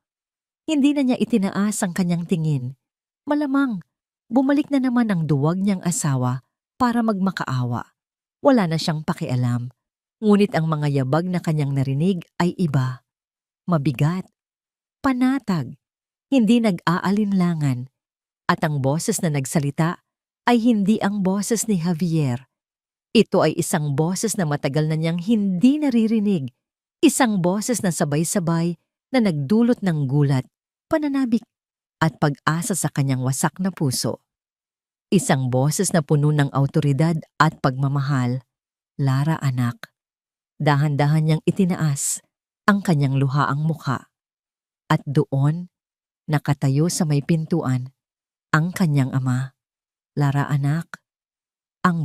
Hindi na niya itinaas ang kanyang tingin. Malamang, bumalik na naman ang duwag niyang asawa para magmakaawa. Wala na siyang pakialam. Ngunit ang mga yabag na kanyang narinig ay iba. Mabigat. Panatag. Hindi nag-aalinlangan. At ang boses na nagsalita ay hindi ang boses ni Javier. Ito ay isang boses na matagal na niyang hindi naririnig. Isang boses na sabay-sabay na nagdulot ng gulat, pananabik at pag-asa sa kanyang wasak na puso. Isang boses na puno ng awtoridad at pagmamahal. Lara, anak. Dahan-dahan niyang itinaas ang kanyang luhaang muka. At doon, nakatayo sa may pintuan, ang kanyang ama. Lara, anak. Ang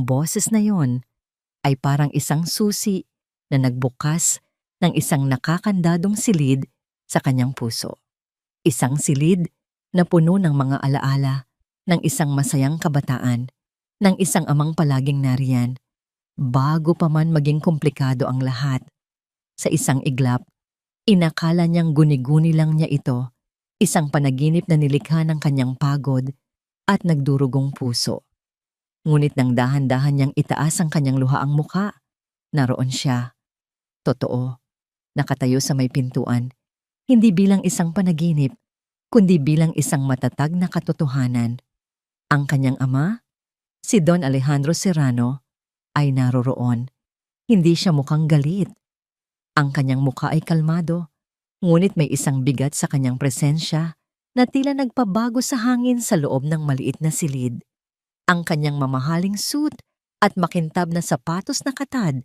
boses na yon ay parang isang susi na nagbukas ng isang nakakandadong silid sa kanyang puso. Isang silid na puno ng mga alaala ng isang masayang kabataan, ng isang amang palaging nariyan, bago pa man maging komplikado ang lahat. Sa isang iglap, inakala niyang guni-guni lang niya ito, isang panaginip na nilikha ng kanyang pagod at nagdurugong puso. Ngunit nang dahan-dahan niyang itaas ang kanyang luhaang muka, naroon siya. Totoo, nakatayo sa may pintuan, hindi bilang isang panaginip, kundi bilang isang matatag na katotohanan. Ang kanyang ama, si Don Alejandro Serrano, ay naroroon. Hindi siya mukhang galit. Ang kanyang mukha ay kalmado, ngunit may isang bigat sa kanyang presensya na tila nagpabago sa hangin sa loob ng maliit na silid. Ang kanyang mamahaling suit at makintab na sapatos na katad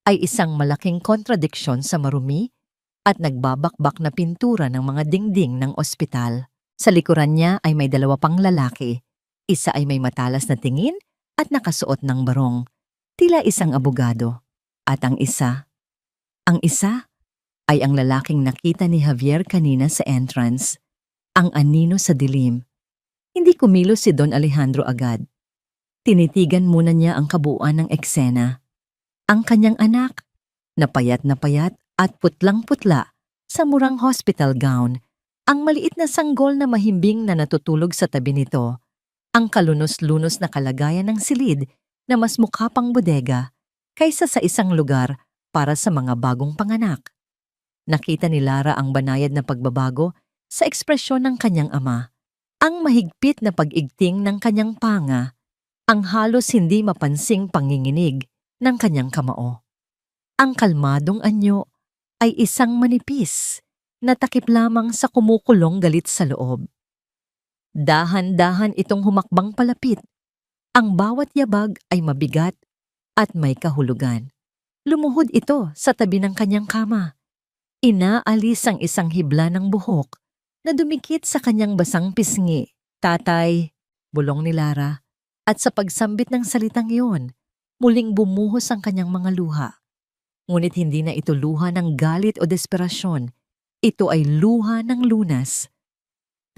ay isang malaking kontradiksyon sa marumi at nagbabakbak na pintura ng mga dingding ng ospital. Sa likuran niya ay may dalawa pang lalaki. Isa ay may matalas na tingin at nakasuot ng barong, tila isang abogado. At ang isa ay ang lalaking nakita ni Javier kanina sa entrance, ang anino sa dilim. Hindi kumilos si Don Alejandro agad. Tinitigan muna niya ang kabuuan ng eksena. Ang kanyang anak, na payat at putlang-putla sa murang hospital gown, ang maliit na sanggol na mahimbing na natutulog sa tabi nito, ang kalunos-lunos na kalagayan ng silid na mas mukha pang bodega kaysa sa isang lugar para sa mga bagong panganak. Nakita ni Lara ang banayad na pagbabago sa ekspresyon ng kanyang ama, ang mahigpit na pag-igting ng kanyang panga, ang halos hindi mapansing panginginig ng kanyang kamao. Ang kalmadong anyo ay isang manipis na takip lamang sa kumukulong galit sa loob. Dahan-dahan itong humakbang palapit. Ang bawat yabag ay mabigat at may kahulugan. Lumuhod ito sa tabi ng kanyang kama. Inaalis ang isang hibla ng buhok na dumikit sa kanyang basang pisngi. Tatay, bulong ni Lara, at sa pagsambit ng salitang iyon, muling bumuhos ang kanyang mga luha. Ngunit hindi na ito luha ng galit o desperasyon. Ito ay luha ng lunas.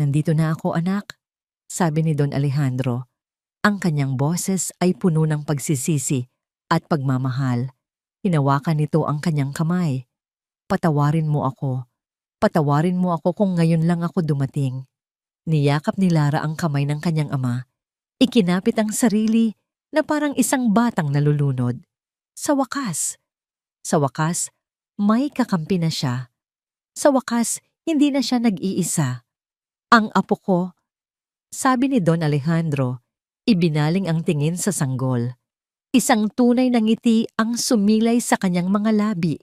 Nandito na ako, anak, sabi ni Don Alejandro. Ang kanyang boses ay puno ng pagsisisi at pagmamahal. Hinawakan nito ang kanyang kamay. Patawarin mo ako. Patawarin mo ako kung ngayon lang ako dumating. Niyakap ni Lara ang kamay ng kanyang ama. Ikinapit ang sarili na parang isang batang nalulunod. Sa wakas, may kakampi na siya. Sa wakas, hindi na siya nag-iisa. Ang apo ko, sabi ni Don Alejandro, ibinaling ang tingin sa sanggol. Isang tunay na ngiti ang sumilay sa kanyang mga labi.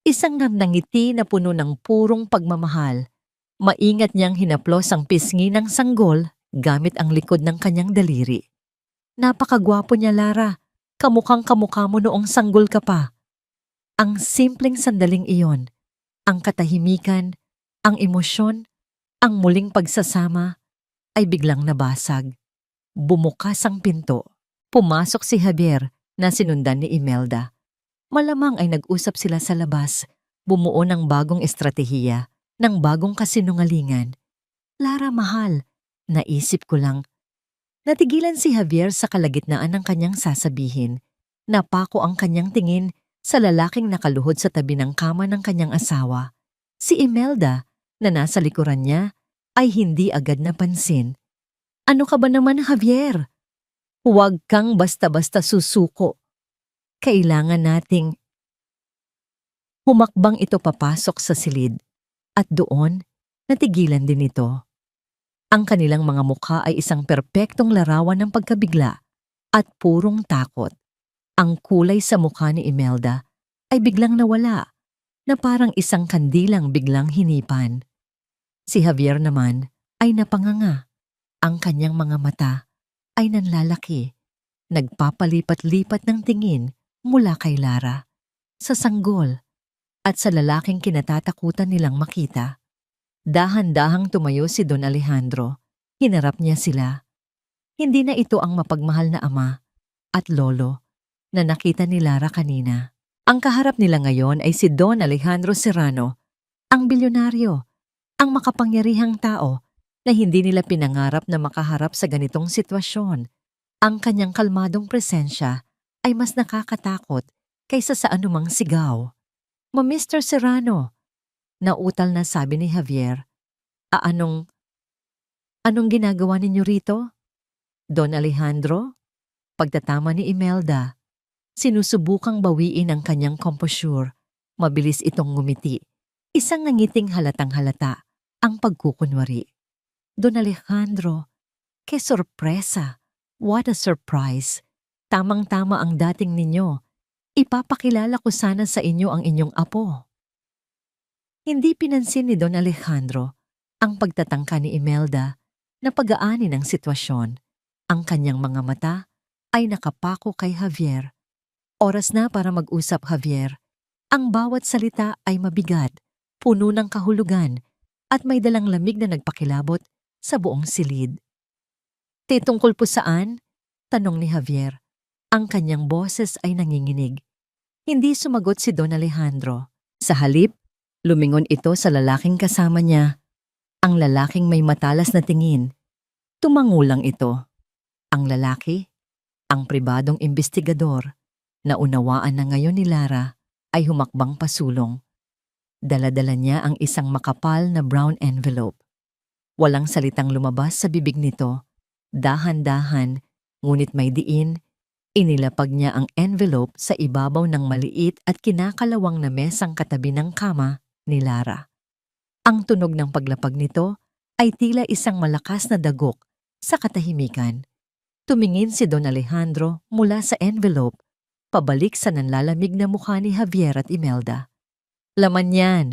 Isang nangiti na puno ng purong pagmamahal. Maingat niyang hinaplos ang pisngi ng sanggol gamit ang likod ng kanyang daliri. Napakagwapo niya, Lara. Kamukhang kamukha mo noong sanggol ka pa. Ang simpleng sandaling iyon, ang katahimikan, ang emosyon, ang muling pagsasama, ay biglang nabasag. Bumukas ang pinto. Pumasok si Javier na sinundan ni Imelda. Malamang ay nag-usap sila sa labas, bumuo ng bagong estratehiya, ng bagong kasinungalingan. Lara, mahal, naisip ko lang. Natigilan si Javier sa kalagitnaan ng kanyang sasabihin. Napako ang kanyang tingin sa lalaking nakaluhod sa tabi ng kama ng kanyang asawa. Si Imelda, na nasa likuran niya, ay hindi agad napansin. Ano ka ba naman, Javier? Huwag kang basta-basta susuko. Kailangan nating humakbang ito papasok sa silid. At doon, natigilan din ito. Ang kanilang mga mukha ay isang perpektong larawan ng pagkabigla at purong takot. Ang kulay sa mukha ni Imelda ay biglang nawala, na parang isang kandilang biglang hinipan. Si Javier naman ay napanganga. Ang kanyang mga mata ay nanlalaki, nagpapalipat-lipat ng tingin mula kay Lara, sa sanggol, at sa lalaking kinatatakutan nilang makita. Dahan-dahang tumayo si Don Alejandro. Hinarap niya sila. Hindi na ito ang mapagmahal na ama at lolo na nakita ni Lara kanina. Ang kaharap nila ngayon ay si Don Alejandro Serrano, ang bilyonaryo, ang makapangyarihang tao na hindi nila pinangarap na makaharap sa ganitong sitwasyon. Ang kanyang kalmadong presensya ay mas nakakatakot kaysa sa anumang sigaw. Mr. Serrano, nautal na sabi ni Javier. Anong ginagawa ninyo rito? Don Alejandro? Pagtatama ni Imelda. Sinusubukang bawiin ang kanyang composure. Mabilis itong ngumiti. Isang nangiting halatang halata ang pagkukunwari. Don Alejandro, ke sorpresa. What a surprise. Tamang-tama ang dating ninyo. Ipapakilala ko sana sa inyo ang inyong apo. Hindi pinansin ni Don Alejandro ang pagtatangka ni Imelda na pag-aani ng sitwasyon. Ang kanyang mga mata ay nakapako kay Javier. Oras na para mag-usap, Javier. Ang bawat salita ay mabigat, puno ng kahulugan, at may dalang lamig na nagpakilabot sa buong silid. Tungkol po saan? Tanong ni Javier. Ang kanyang boses ay nanginginig. Hindi sumagot si Don Alejandro. Sa halip, lumingon ito sa lalaking kasama niya. Ang lalaking may matalas na tingin. Tumangulang ito. Ang lalaki, ang pribadong investigador, na unawaan na ngayon ni Lara, ay humakbang pasulong. Dala-dala niya ang isang makapal na brown envelope. Walang salitang lumabas sa bibig nito. Dahan-dahan, ngunit may diin, inilapag niya ang envelope sa ibabaw ng maliit at kinakalawang na mesang katabi ng kama ni Lara. Ang tunog ng paglapag nito ay tila isang malakas na dagok sa katahimikan. Tumingin si Don Alejandro mula sa envelope, pabalik sa nanlalamig na mukha ni Javier at Imelda. Laman yan,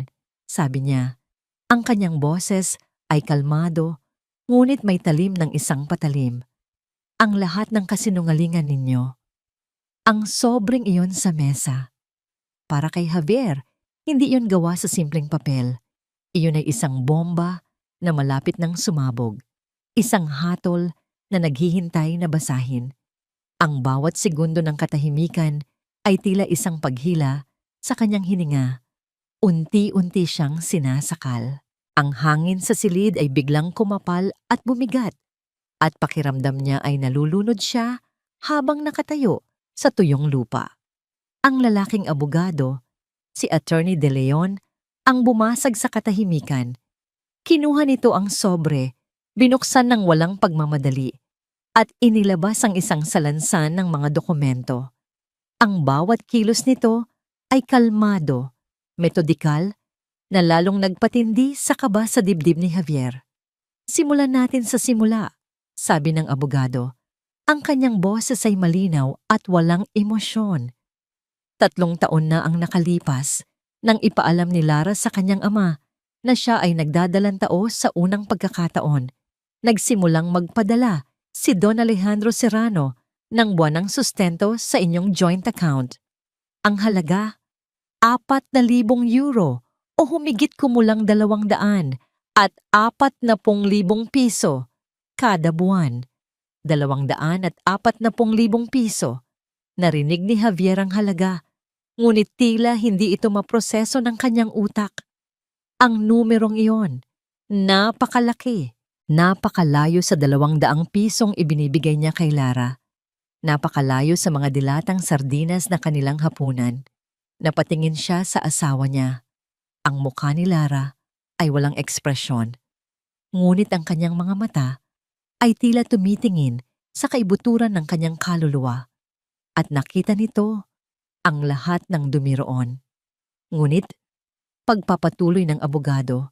sabi niya. Ang kanyang boses ay kalmado, ngunit may talim ng isang patalim. Ang lahat ng kasinungalingan ninyo. Ang sobrang iyon sa mesa. Para kay Javier, hindi iyon gawa sa simpleng papel. Iyon ay isang bomba na malapit ng sumabog. Isang hatol na naghihintay na basahin. Ang bawat segundo ng katahimikan ay tila isang paghila sa kanyang hininga. Unti-unti siyang sinasakal. Ang hangin sa silid ay biglang kumapal at bumigat, at pakiramdam niya ay nalulunod siya habang nakatayo sa tuyong lupa. Ang lalaking abogado, si Attorney De Leon, ang bumasag sa katahimikan. Kinuha nito ang sobre, binuksan ng walang pagmamadali, at inilabas ang isang salansan ng mga dokumento. Ang bawat kilos nito ay kalmado, metodikal, na lalong nagpatindi sa kaba sa dibdib ni Javier. Simulan natin sa simula, sabi ng abogado. Ang kanyang boses ay malinaw at walang emosyon. 3 taon na ang nakalipas nang ipaalam ni Lara sa kanyang ama na siya ay nagdadalang tao sa unang pagkakataon. Nagsimulang magpadala si Don Alejandro Serrano ng buwanang sustento sa inyong joint account. Ang halaga, 4,000 euro o humigit kumulang 200 at 40,000 piso kada buwan. 240,000 piso. Narinig ni Javier ang halaga, ngunit tila hindi ito maproseso ng kanyang utak. Ang numerong iyon, napakalaki, napakalayo sa 200 pisong ibinibigay niya kay Lara. Napakalayo sa mga dilatang sardinas na kanilang hapunan. Napatingin siya sa asawa niya. Ang mukha ni Lara ay walang ekspresyon. Ngunit ang kanyang mga mata ay tila tumitingin sa kaibuturan ng kanyang kaluluwa. At nakita nito ang lahat ng dumi roon. Ngunit, pagpapatuloy ng abogado,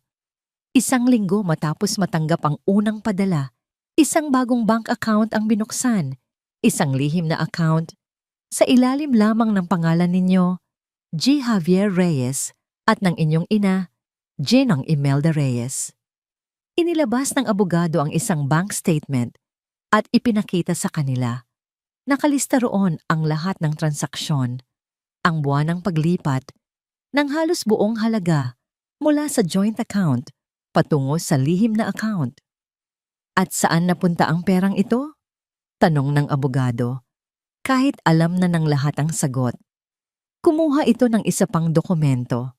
1 linggo matapos matanggap ang unang padala, isang bagong bank account ang binuksan, isang lihim na account, sa ilalim lamang ng pangalan ninyo, G. Javier Reyes, at ng inyong ina, Ginang Imelda Reyes. Inilabas ng abogado ang isang bank statement at ipinakita sa kanila. Nakalista roon ang lahat ng transaksyon, ang buwanang paglipat ng halos buong halaga mula sa joint account patungo sa lihim na account. At saan napunta ang perang ito? Tanong ng abogado, kahit alam na ng lahat ang sagot. Kumuha ito ng isa pang dokumento.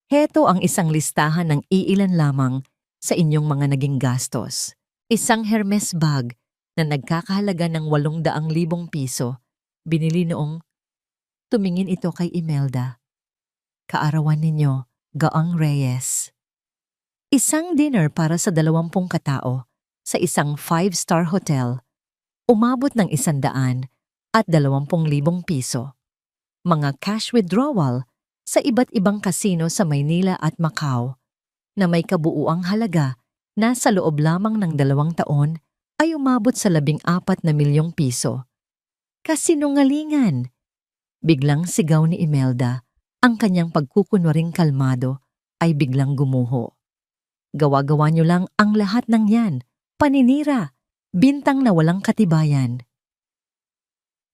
Heto ang isang listahan ng iilan lamang sa inyong mga naging gastos. Isang Hermes bag na nagkakahalaga ng 800,000 piso. Binili noong tumingin ito kay Imelda. Kaarawan ninyo, Gaang Reyes. Isang dinner para sa 20 katao sa isang 5-star hotel. Umabot ng 100,000 at 20,000 piso. Mga cash withdrawal sa iba't ibang kasino sa Maynila at Macau na may kabuuang halaga na sa loob lamang ng 2 taon ay umabot sa 14 na milyong piso. Kasinungalingan! Biglang sigaw ni Imelda, ang kanyang pagkukunwaring kalmado ay biglang gumuho. Gawa-gawa niyo lang ang lahat ng yan, paninira, bintang na walang katibayan.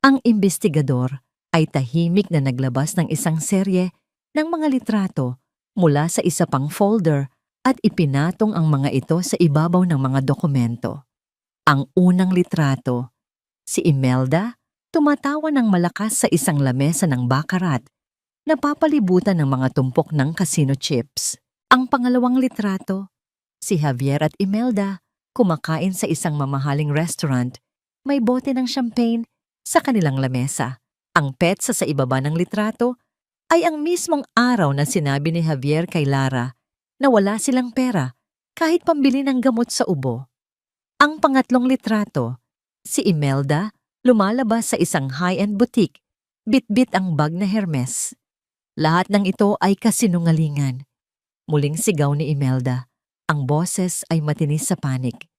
Ang imbestigador ay tahimik na naglabas ng isang serye ng mga litrato mula sa isa pang folder at ipinatong ang mga ito sa ibabaw ng mga dokumento. Ang unang litrato, si Imelda tumatawa ng malakas sa isang lamesa ng baccarat, napapalibutan ng mga tumpok ng casino chips. Ang pangalawang litrato, si Javier at Imelda kumakain sa isang mamahaling restaurant, may bote ng champagne sa kanilang lamesa. Ang petsa sa ibaba ng litrato ay ang mismong araw na sinabi ni Javier kay Lara na wala silang pera kahit pambili ng gamot sa ubo. Ang pangatlong litrato, si Imelda lumalabas sa isang high-end boutique, bit-bit ang bag na Hermes. Lahat ng ito ay kasinungalingan. Muling sigaw ni Imelda, ang boses ay matinis sa panik.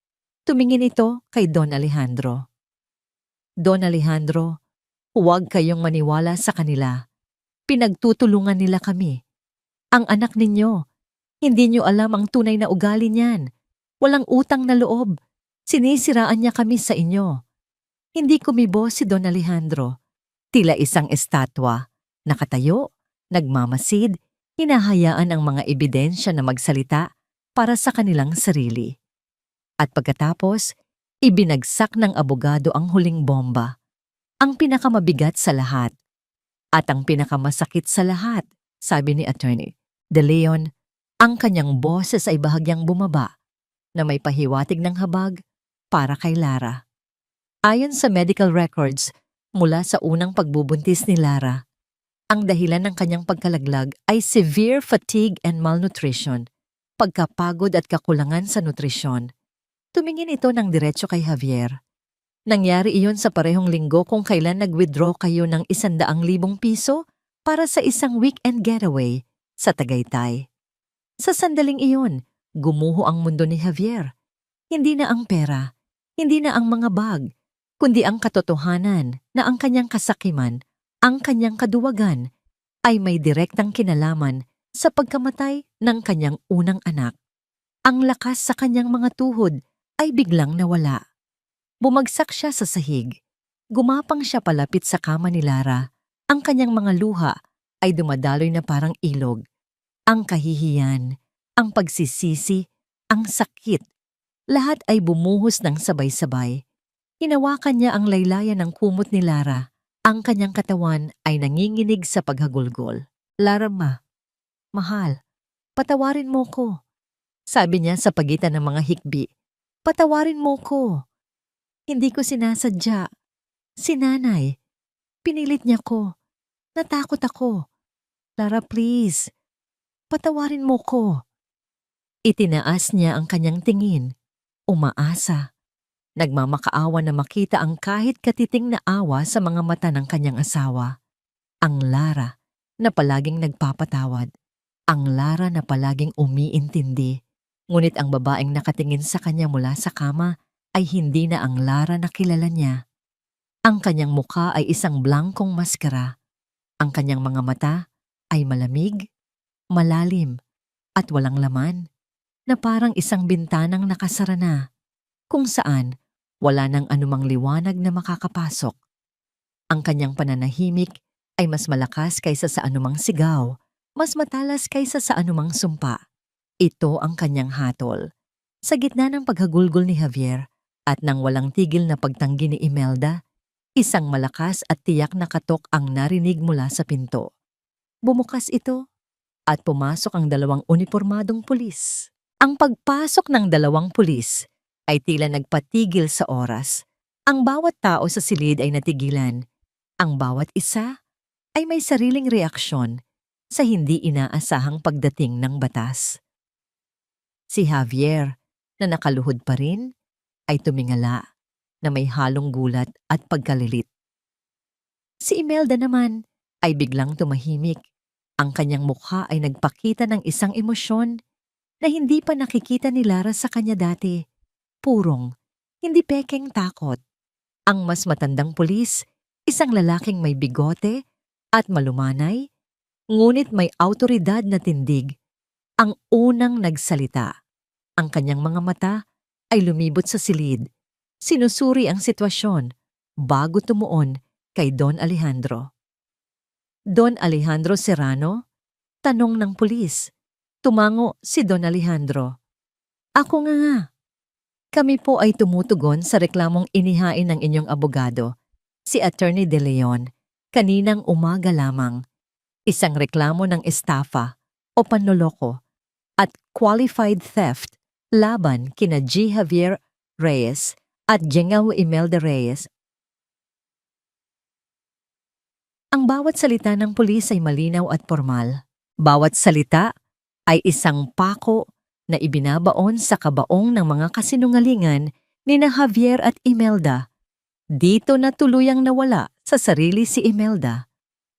Tumingin ito kay Don Alejandro. Don Alejandro, huwag kayong maniwala sa kanila. Pinagtutulungan nila kami. Ang anak ninyo, hindi nyo alam ang tunay na ugali niyan. Walang utang na loob. Sinisiraan niya kami sa inyo. Hindi kumibo si Don Alejandro. Tila isang estatwa. Nakatayo, nagmamasid, hinahayaan ang mga ebidensya na magsalita para sa kanilang sarili. At pagkatapos, ibinagsak ng abogado ang huling bomba, ang pinakamabigat sa lahat. At ang pinakamasakit sa lahat, sabi ni Attorney De Leon, ang kanyang boses ay bahagyang bumaba na may pahiwatig ng habag para kay Lara. Ayon sa medical records, mula sa unang pagbubuntis ni Lara, ang dahilan ng kanyang pagkalaglag ay severe fatigue and malnutrition, pagkapagod at kakulangan sa nutrisyon. Tumingin ito ng diretso kay Javier. Nangyari iyon sa parehong linggo kung kailan nag-withdraw kayo ng 100,000 piso para sa isang weekend getaway sa Tagaytay. Sa sandaling iyon, gumuho ang mundo ni Javier. Hindi na ang pera, hindi na ang mga bag, kundi ang katotohanan na ang kanyang kasakiman, ang kanyang kaduwagan, ay may direktang kinalaman sa pagkamatay ng kanyang unang anak. Ang lakas sa kanyang mga tuhod ay biglang nawala. Bumagsak siya sa sahig. Gumapang siya palapit sa kama ni Lara. Ang kanyang mga luha ay dumadaloy na parang ilog. Ang kahihiyan, ang pagsisisi, ang sakit, lahat ay bumuhos ng sabay-sabay. Hinawakan niya ang laylayan ng kumot ni Lara. Ang kanyang katawan ay nanginginig sa paghagulgol. Lara, mahal, patawarin mo ko. Sabi niya sa pagitan ng mga hikbi. Patawarin mo ko. Hindi ko sinasadya. Si nanay. Pinilit niya ko. Natakot ako. Lara, please. Patawarin mo ko. Itinaas niya ang kanyang tingin. Umaasa. Nagmamakaawa na makita ang kahit katiting na awa sa mga mata ng kanyang asawa. Ang Lara na palaging nagpapatawad. Ang Lara na palaging umiintindi. Ngunit ang babaeng nakatingin sa kanya mula sa kama ay hindi na ang Lara na kilala niya. Ang kanyang mukha ay isang blangkong maskara. Ang kanyang mga mata ay malamig, malalim, at walang laman, na parang isang bintanang nakasara na, kung saan wala nang anumang liwanag na makakapasok. Ang kanyang pananahimik ay mas malakas kaysa sa anumang sigaw, mas matalas kaysa sa anumang sumpa. Ito ang kanyang hatol. Sa gitna ng paghagulgol ni Javier, at nang walang tigil na pagtanggi ni Imelda, isang malakas at tiyak na katok ang narinig mula sa pinto. Bumukas ito at pumasok ang 2 unipormadong pulis. Ang pagpasok ng 2 pulis ay tila nagpatigil sa oras. Ang bawat tao sa silid ay natigilan. Ang bawat isa ay may sariling reaksyon sa hindi inaasahang pagdating ng batas. Si Javier, na nakaluhod pa rin, ay tumingala na may halong gulat at pagkalilit. Si Imelda naman ay biglang tumahimik. Ang kanyang mukha ay nagpakita ng isang emosyon na hindi pa nakikita ni Lara sa kanya dati. Purong, hindi pekeng takot. Ang mas matandang pulis, isang lalaking may bigote at malumanay, ngunit may awtoridad na tindig, ang unang nagsalita. Ang kanyang mga mata ay lumibot sa silid. Sinusuri ang sitwasyon bago tumuon kay Don Alejandro. Don Alejandro Serrano? Tanong ng pulis. Tumango si Don Alejandro. Ako nga. Kami po ay tumutugon sa reklamong inihain ng inyong abogado, si Attorney De Leon, kaninang umaga lamang. Isang reklamo ng estafa o panloloko at qualified theft laban kina G. Javier Reyes at Jengao Imelda Reyes. Ang bawat salita ng pulis ay malinaw at formal. Bawat salita ay isang pako na ibinabaon sa kabaong ng mga kasinungalingan ni na Javier at Imelda. Dito na tuluyang nawala sa sarili si Imelda.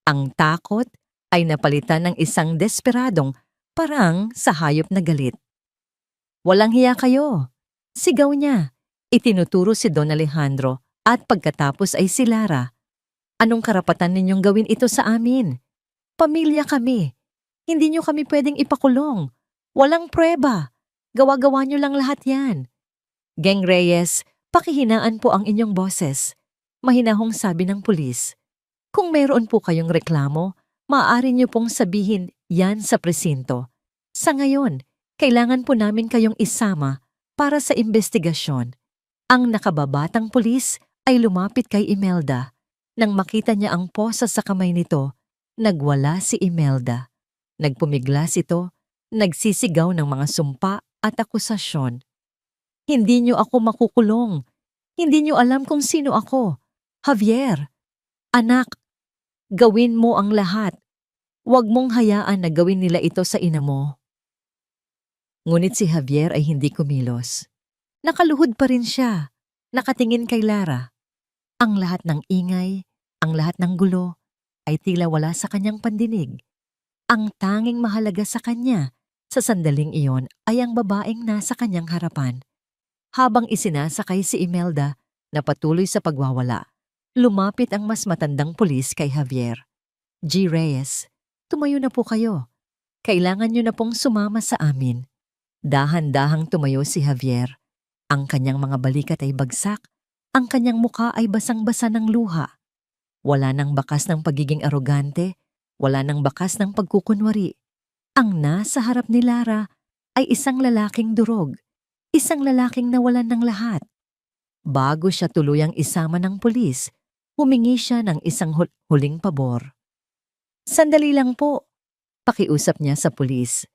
Ang takot ay napalitan ng isang desperadong parang sa hayop na galit. Walang hiya kayo, sigaw niya. Itinuturo si Don Alejandro at pagkatapos ay si Lara. Anong karapatan ninyong gawin ito sa amin? Pamilya kami. Hindi nyo kami pwedeng ipakulong. Walang pruweba. Gawa-gawa nyo lang lahat yan. Geng Reyes, pakihinaan po ang inyong boses. Mahinahong sabi ng pulis. Kung mayroon po kayong reklamo, maaari nyo pong sabihin yan sa presinto. Sa ngayon, Kailangan po namin kayong isama para sa investigasyon. Ang nakababatang pulis ay lumapit kay Imelda. Nang makita niya ang posa sa kamay nito, nagwala si Imelda. Nagpumiglas ito, nagsisigaw ng mga sumpa at akusasyon. Hindi niyo ako makukulong. Hindi niyo alam kung sino ako. Javier, anak, gawin mo ang lahat. Huwag mong hayaan na gawin nila ito sa ina mo. Ngunit si Javier ay hindi kumilos. Nakaluhod pa rin siya, nakatingin kay Lara. Ang lahat ng ingay, ang lahat ng gulo, ay tila wala sa kanyang pandinig. Ang tanging mahalaga sa kanya sa sandaling iyon ay ang babaeng nasa kanyang harapan. Habang isinasakay si Imelda na patuloy sa pagwawala, lumapit ang mas matandang pulis kay Javier. G. Reyes, tumayo na po kayo. Kailangan niyo na pong sumama sa amin. Dahan-dahang tumayo si Javier. Ang kanyang mga balikat ay bagsak. Ang kanyang mukha ay basang-basa ng luha. Wala nang bakas ng pagiging arogante. Wala nang bakas ng pagkukunwari. Ang nasa harap ni Lara ay isang lalaking durog. Isang lalaking nawalan ng lahat. Bago siya tuluyang isama ng pulis, humingi siya ng isang huling pabor. Sandali lang po, pakiusap niya sa pulis.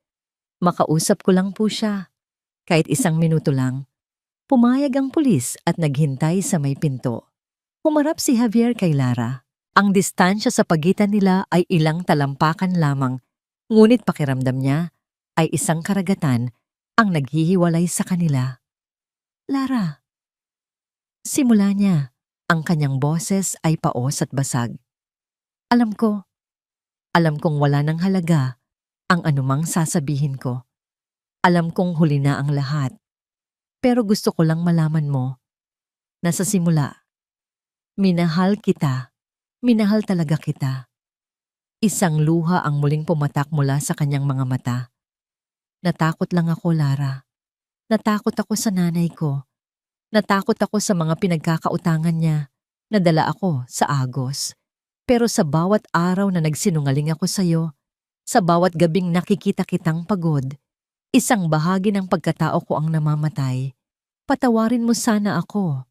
Makausap ko lang po siya. Kahit isang minuto lang. Pumayag ang pulis at naghintay sa may pinto. Humarap si Javier kay Lara. Ang distansya sa pagitan nila ay ilang talampakan lamang, ngunit pakiramdam niya ay isang karagatan ang naghihiwalay sa kanila. Lara. Simula niya, ang kanyang boses ay paos at basag. Alam kong wala ng halaga ang anumang sasabihin ko. Alam kong huli na ang lahat. Pero gusto ko lang malaman mo na sa simula, minahal kita. Minahal talaga kita. Isang luha ang muling pumatak mula sa kanyang mga mata. Natakot lang ako, Lara. Natakot ako sa nanay ko. Natakot ako sa mga pinagkakautangan niya. Nadala ako sa Agos. Pero sa bawat araw na nagsinungaling ako sa'yo, sa bawat gabing nakikita kitang pagod, isang bahagi ng pagkatao ko ang namamatay. Patawarin mo sana ako.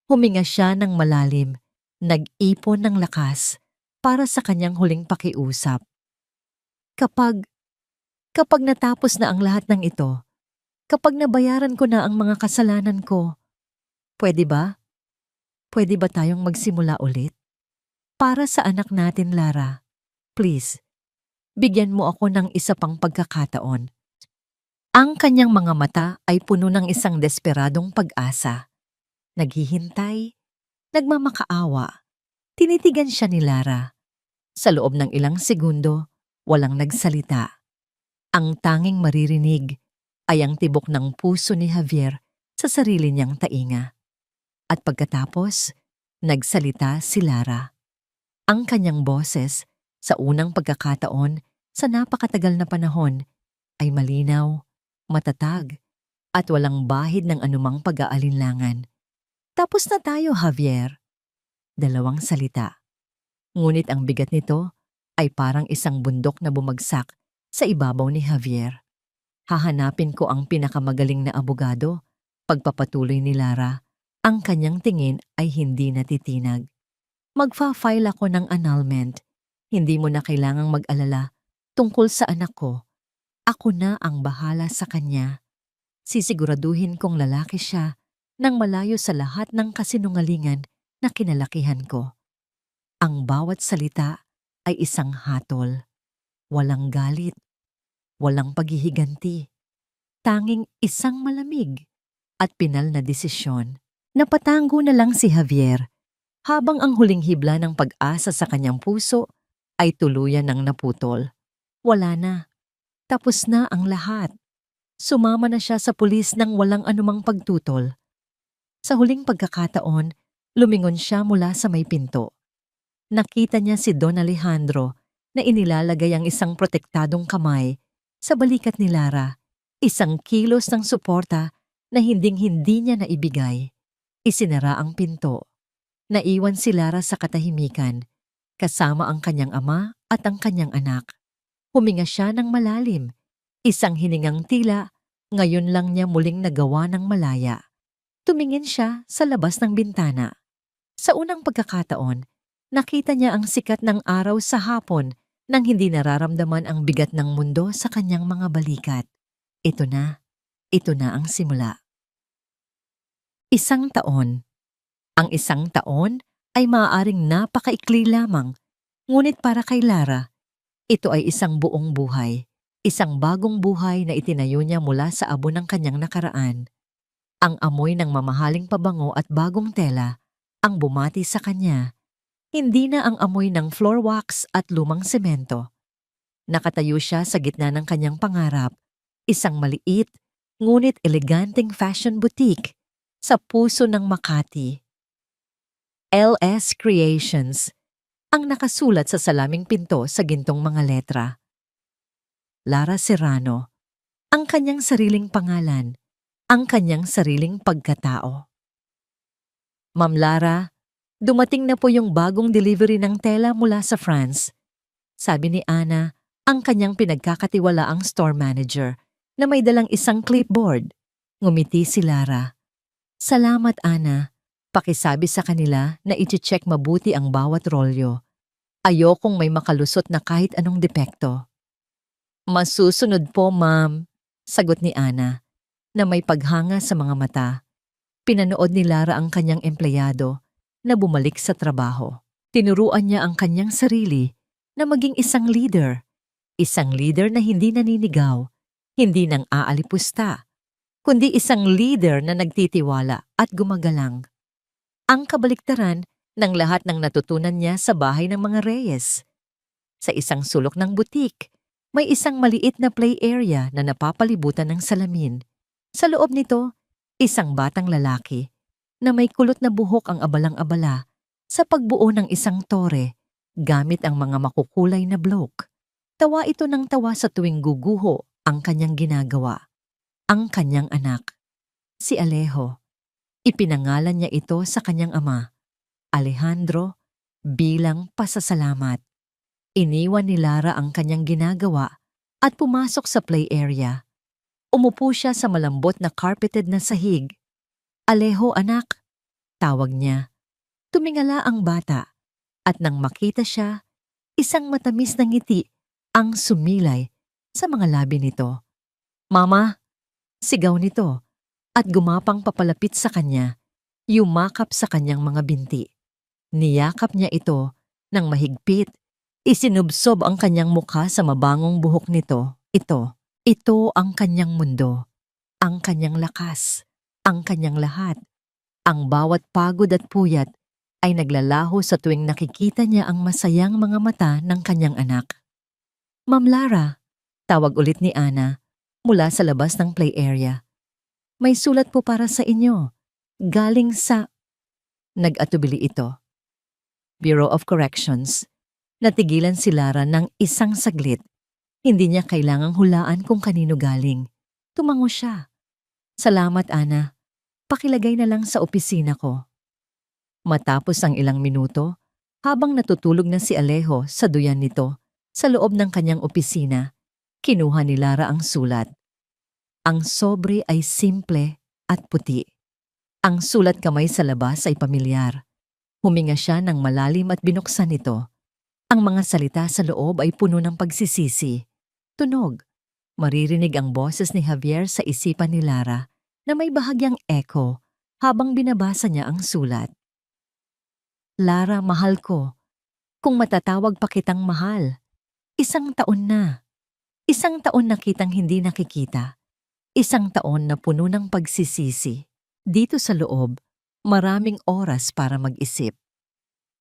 Huminga siya ng malalim, nag-ipon ng lakas para sa kanyang huling pakiusap. Kapag natapos na ang lahat ng ito, kapag nabayaran ko na ang mga kasalanan ko, pwede ba? Pwede ba tayong magsimula ulit? Para sa anak natin, Lara, please, bigyan mo ako ng isa pang pagkakataon. Ang kanyang mga mata ay puno ng isang desperadong pag-asa. Naghihintay, nagmamakaawa. Tinitigan siya ni Lara. Sa loob ng ilang segundo, walang nagsalita. Ang tanging maririnig ay ang tibok ng puso ni Javier sa sarili niyang tainga. At pagkatapos, nagsalita si Lara. Ang kanyang boses sa unang pagkakataon sa napakatagal na panahon ay malinaw, matatag, at walang bahid ng anumang pag-aalinlangan. Tapos na tayo, Javier. 2 salita. Ngunit ang bigat nito ay parang isang bundok na bumagsak sa ibabaw ni Javier. Hahanapin ko ang pinakamagaling na abogado. Pagpapatuloy ni Lara, ang kanyang tingin ay hindi natitinag. Magfa-file ako ng annulment. Hindi mo na kailangang mag-alala tungkol sa anak ko. Ako na ang bahala sa kanya. Sisiguraduhin kong lalaki siya nang malayo sa lahat ng kasinungalingan na kinalakihan ko. Ang bawat salita ay isang hatol. Walang galit. Walang paghihiganti. Tanging isang malamig at pinal na desisyon. Napatango na lang si Javier habang ang huling hibla ng pag-asa sa kanyang puso ay tuluyan ng naputol. Wala na. Tapos na ang lahat. Sumama na siya sa pulis nang walang anumang pagtutol. Sa huling pagkakataon, lumingon siya mula sa may pinto. Nakita niya si Don Alejandro na inilalagay ang isang protektadong kamay sa balikat ni Lara. Isang kilos ng suporta na hinding-hindi niya naibigay. Isinara ang pinto. Naiwan si Lara sa katahimikan, kasama ang kanyang ama at ang kanyang anak. Huminga siya ng malalim, Isang hiningang tila, ngayon lang niya muling nagawa ng malaya. Tumingin siya sa labas ng bintana. Sa unang pagkakataon, nakita niya ang sikat ng araw sa hapon nang hindi nararamdaman ang bigat ng mundo sa kanyang mga balikat. Ito na ang simula. Isang taon. Ang isang taon ay maaaring napakaikli lamang, ngunit para kay Lara, ito ay isang buong buhay. Isang bagong buhay na itinayo niya mula sa abo ng kanyang nakaraan. Ang amoy ng mamahaling pabango at bagong tela ang bumati sa kanya. Hindi na ang amoy ng floor wax at lumang semento. Nakatayo siya sa gitna ng kanyang pangarap, isang maliit, ngunit eleganteng fashion boutique sa puso ng Makati. LS Creations ang nakasulat sa salaming pinto sa gintong mga letra. Lara Serrano, ang kanyang sariling pangalan, ang kanyang sariling pagkatao. Ma'am Lara, dumating na po yung bagong delivery ng tela mula sa France. Sabi ni Ana, ang kanyang pinagkakatiwalaang store manager na may dalang isang clipboard. Ngumiti si Lara. Salamat Ana. Pakisabi sa kanila na i-check mabuti ang bawat rolyo. Ayokong may makalusot na kahit anong depekto. Masusunod po, ma'am, sagot ni Ana, na may paghanga sa mga mata. Pinanood ni Lara ang kanyang empleyado na bumalik sa trabaho. Tinuruan niya ang kanyang sarili na maging isang leader na hindi naninigaw, hindi nang aalipusta, kundi isang leader na nagtitiwala at gumagalang. Ang kabaliktaran ng lahat ng natutunan niya sa bahay ng mga Reyes. Sa isang sulok ng butik, may isang maliit na play area na napapalibutan ng salamin. Sa loob nito, isang batang lalaki na may kulot na buhok ang abalang-abala sa pagbuo ng isang tore gamit ang mga makukulay na bloke. Tawa ito ng tawa sa tuwing guguho ang kanyang ginagawa. Ang kanyang anak, si Alejo. Ipinangalan niya ito sa kanyang ama, Alejandro, bilang pasasalamat. Iniwan ni Lara ang kanyang ginagawa at pumasok sa play area. Umupo siya sa malambot na carpeted na sahig. Alejo anak, tawag niya. Tumingala ang bata at nang makita siya, isang matamis na ngiti ang sumilay sa mga labi nito. Mama, sigaw nito. At gumapang papalapit sa kanya, yumakap sa kanyang mga binti. Niyakap niya ito ng mahigpit, isinubsob ang kanyang mukha sa mabangong buhok nito. Ito ang kanyang mundo, ang kanyang lakas, ang kanyang lahat. Ang bawat pagod at puyat ay naglalaho sa tuwing nakikita niya ang masayang mga mata ng kanyang anak. Ma'am Lara, tawag ulit ni Ana mula sa labas ng play area. May sulat po para sa inyo. Galing sa... Nag-atubili ito. Bureau of Corrections. Natigilan si Lara ng isang saglit. Hindi niya kailangang hulaan kung kanino galing. Tumango siya. Salamat, Ana. Pakilagay na lang sa opisina ko. Matapos ang ilang minuto, habang natutulog na si Alejo sa duyan nito, sa loob ng kanyang opisina, kinuha ni Lara ang sulat. Ang sobre ay simple at puti. Ang sulat kamay sa labas ay pamilyar. Huminga siya ng malalim at binuksan ito. Ang mga salita sa loob ay puno ng pagsisisi. Tunog. Maririnig ang boses ni Javier sa isipan ni Lara na may bahagyang echo habang binabasa niya ang sulat. Lara, mahal ko. Kung matatawag pa kitang mahal. 1 taon na. 1 taon na kitang hindi nakikita. 1 taon na puno ng pagsisisi. Dito sa loob, maraming oras para mag-isip.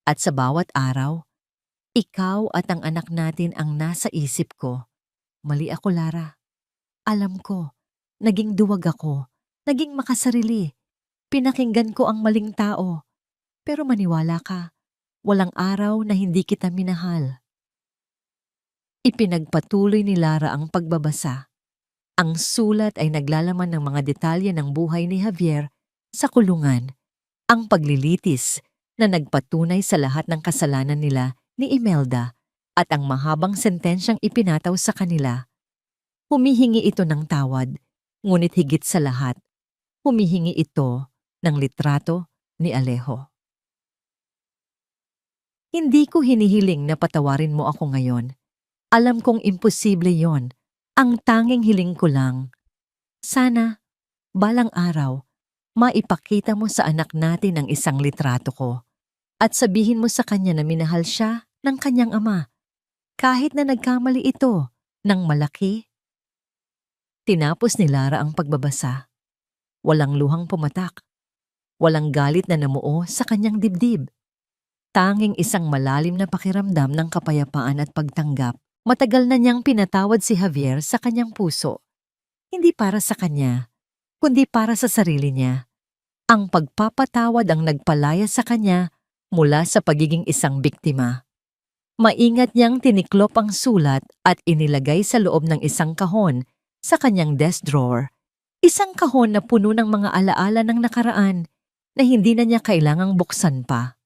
At sa bawat araw, ikaw at ang anak natin ang nasa isip ko. Mali ako, Lara. Alam ko, naging duwag ako, naging makasarili. Pinakinggan ko ang maling tao. Pero maniwala ka, walang araw na hindi kita minahal. Ipinagpatuloy ni Lara ang pagbabasa. Ang sulat ay naglalaman ng mga detalye ng buhay ni Javier sa kulungan, ang paglilitis na nagpatunay sa lahat ng kasalanan nila ni Imelda at ang mahabang sentensyang ipinataw sa kanila. Humihingi ito ng tawad, ngunit higit sa lahat, humihingi ito ng litrato ni Alejo. Hindi ko hinihiling na patawarin mo ako ngayon. Alam kong imposible yon. Ang tanging hiling ko lang, sana, balang araw, maipakita mo sa anak natin ang isang litrato ko at sabihin mo sa kanya na minahal siya ng kanyang ama, kahit na nagkamali ito ng malaki. Tinapos ni Lara ang pagbabasa. Walang luhang pumatak. Walang galit na namuo sa kanyang dibdib. Tanging isang malalim na pakiramdam ng kapayapaan at pagtanggap. Matagal na niyang pinatawad si Javier sa kanyang puso. Hindi para sa kanya, kundi para sa sarili niya. Ang pagpapatawad ang nagpalaya sa kanya mula sa pagiging isang biktima. Maingat niyang tiniklop ang sulat at inilagay sa loob ng isang kahon sa kanyang desk drawer. Isang kahon na puno ng mga alaala ng nakaraan na hindi na niya kailangang buksan pa.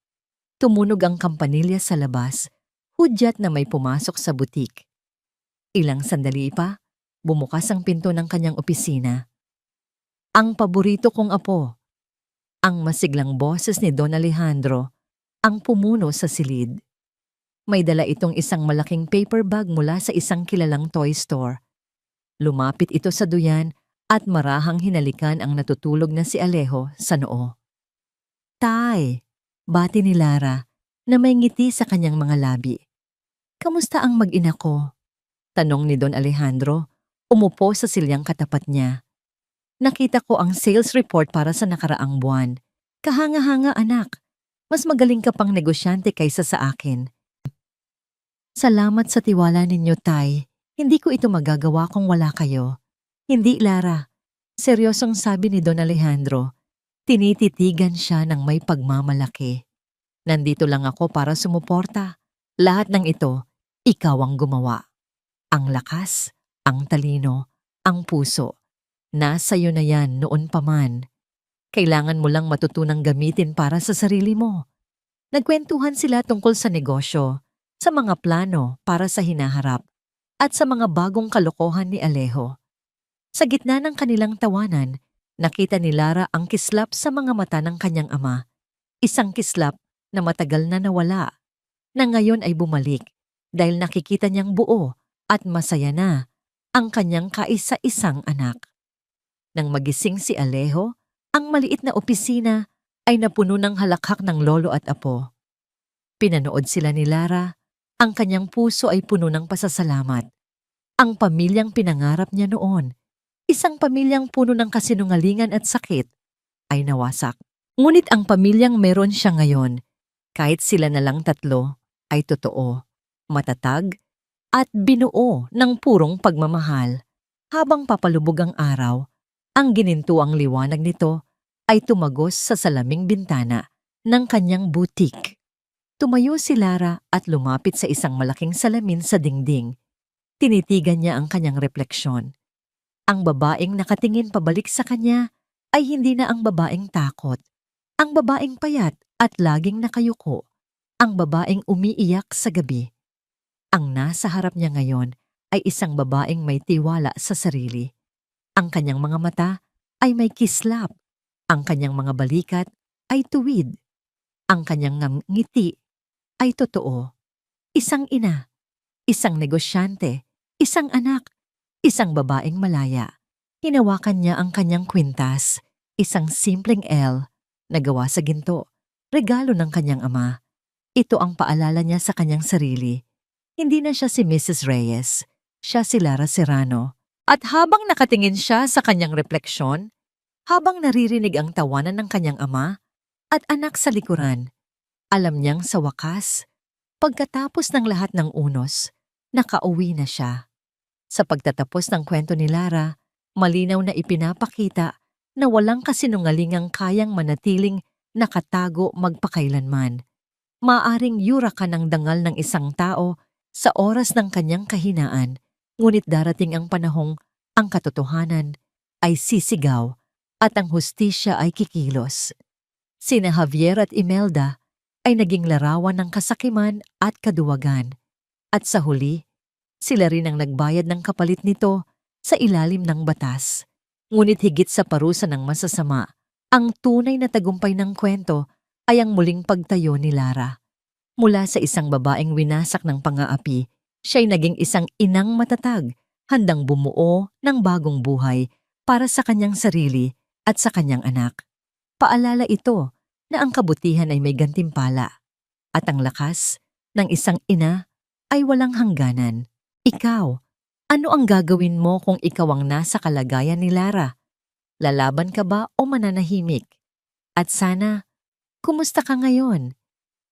Tumunog ang kampanilya sa labas, hudyat na may pumasok sa butik. Ilang sandali pa, bumukas ang pinto ng kanyang opisina. Ang paborito kong apo, ang masiglang boses ni Don Alejandro, ang pumuno sa silid. May dala itong isang malaking paper bag mula sa isang kilalang toy store. Lumapit ito sa duyan at marahang hinalikan ang natutulog na si Alejo sa noo. Tay, bati ni Lara na may ngiti sa kanyang mga labi. Kamusta ang mag-ina ko? Tanong ni Don Alejandro, umupo sa silyang katapat niya. Nakita ko ang sales report para sa nakaraang buwan. Kahanga-hanga anak, mas magaling ka pang negosyante kaysa sa akin. Salamat sa tiwala ninyo, Tay. Hindi ko ito magagawa kung wala kayo. Hindi, Lara. Seryosong sabi ni Don Alejandro. Tinititigan siya ng may pagmamalaki. Nandito lang ako para sumuporta. Lahat ng ito, ikaw ang gumawa. Ang lakas, ang talino, ang puso. Nasa iyo na yan noon pa man. Kailangan mo lang matutunang gamitin para sa sarili mo. Nagkwentuhan sila tungkol sa negosyo, sa mga plano para sa hinaharap, at sa mga bagong kalokohan ni Alejo. Sa gitna ng kanilang tawanan, nakita ni Lara ang kislap sa mga mata ng kanyang ama. Isang kislap na matagal na nawala, na ngayon ay bumalik dahil nakikita niyang buo at masaya na ang kanyang kaisa-isang anak. Nang magising si Alejo, ang maliit na opisina ay napuno ng halakhak ng lolo at apo. Pinanood sila ni Lara, ang kanyang puso ay puno ng pasasalamat. Ang pamilyang pinangarap niya noon, isang pamilyang puno ng kasinungalingan at sakit, ay nawasak. Ngunit ang pamilyang meron siya ngayon, kahit sila na lang tatlo, ay totoo, matatag, at binuo ng purong pagmamahal. Habang papalubog ang araw, ang ginintuang liwanag nito ay tumagos sa salaming bintana ng kanyang butik. Tumayo si Lara at lumapit sa isang malaking salamin sa dingding. Tinitigan niya ang kanyang refleksyon. Ang babaeng nakatingin pabalik sa kanya ay hindi na ang babaeng takot. Ang babaeng payat at laging nakayuko. Ang babaeng umiiyak sa gabi. Ang nasa harap niya ngayon ay isang babaeng may tiwala sa sarili. Ang kanyang mga mata ay may kislap. Ang kanyang mga balikat ay tuwid. Ang kanyang ngiti ay totoo. Isang ina, isang negosyante, isang anak, isang babaeng malaya. Hinawakan niya ang kanyang kwintas, isang simpleng L na gawa sa ginto, regalo ng kanyang ama. Ito ang paalala niya sa kanyang sarili. Hindi na siya si Mrs. Reyes, siya si Lara Serrano. At habang nakatingin siya sa kanyang refleksyon, habang naririnig ang tawanan ng kanyang ama at anak sa likuran, alam niyang sa wakas, pagkatapos ng lahat ng unos, nakauwi na siya. Sa pagtatapos ng kwento ni Lara, malinaw na ipinapakita na walang kasinungalingang kayang manatiling nakatago magpakailanman. Maaring yura ka ng dangal ng isang tao sa oras ng kanyang kahinaan, ngunit darating ang panahong ang katotohanan ay sisigaw at ang hustisya ay kikilos. Sina Javier at Imelda ay naging larawan ng kasakiman at kaduwagan. At sa huli, sila rin ang nagbayad ng kapalit nito sa ilalim ng batas. Ngunit higit sa parusa ng masasama, ang tunay na tagumpay ng kwento ay ang muling pagtayo ni Lara. Mula sa isang babaeng winasak ng pang-aapi, siya'y naging isang inang matatag, handang bumuo ng bagong buhay para sa kanyang sarili at sa kanyang anak. Paalala ito na ang kabutihan ay may gantimpala at ang lakas ng isang ina ay walang hangganan. Ikaw, ano ang gagawin mo kung ikaw ang nasa kalagayan ni Lara? Lalaban ka ba o mananahimik? At sana, kumusta ka ngayon?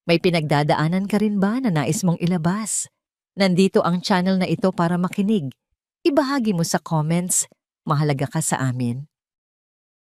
May pinagdadaanan ka rin ba na nais mong ilabas? Nandito ang channel na ito para makinig. Ibahagi mo sa comments. Mahalaga ka sa amin.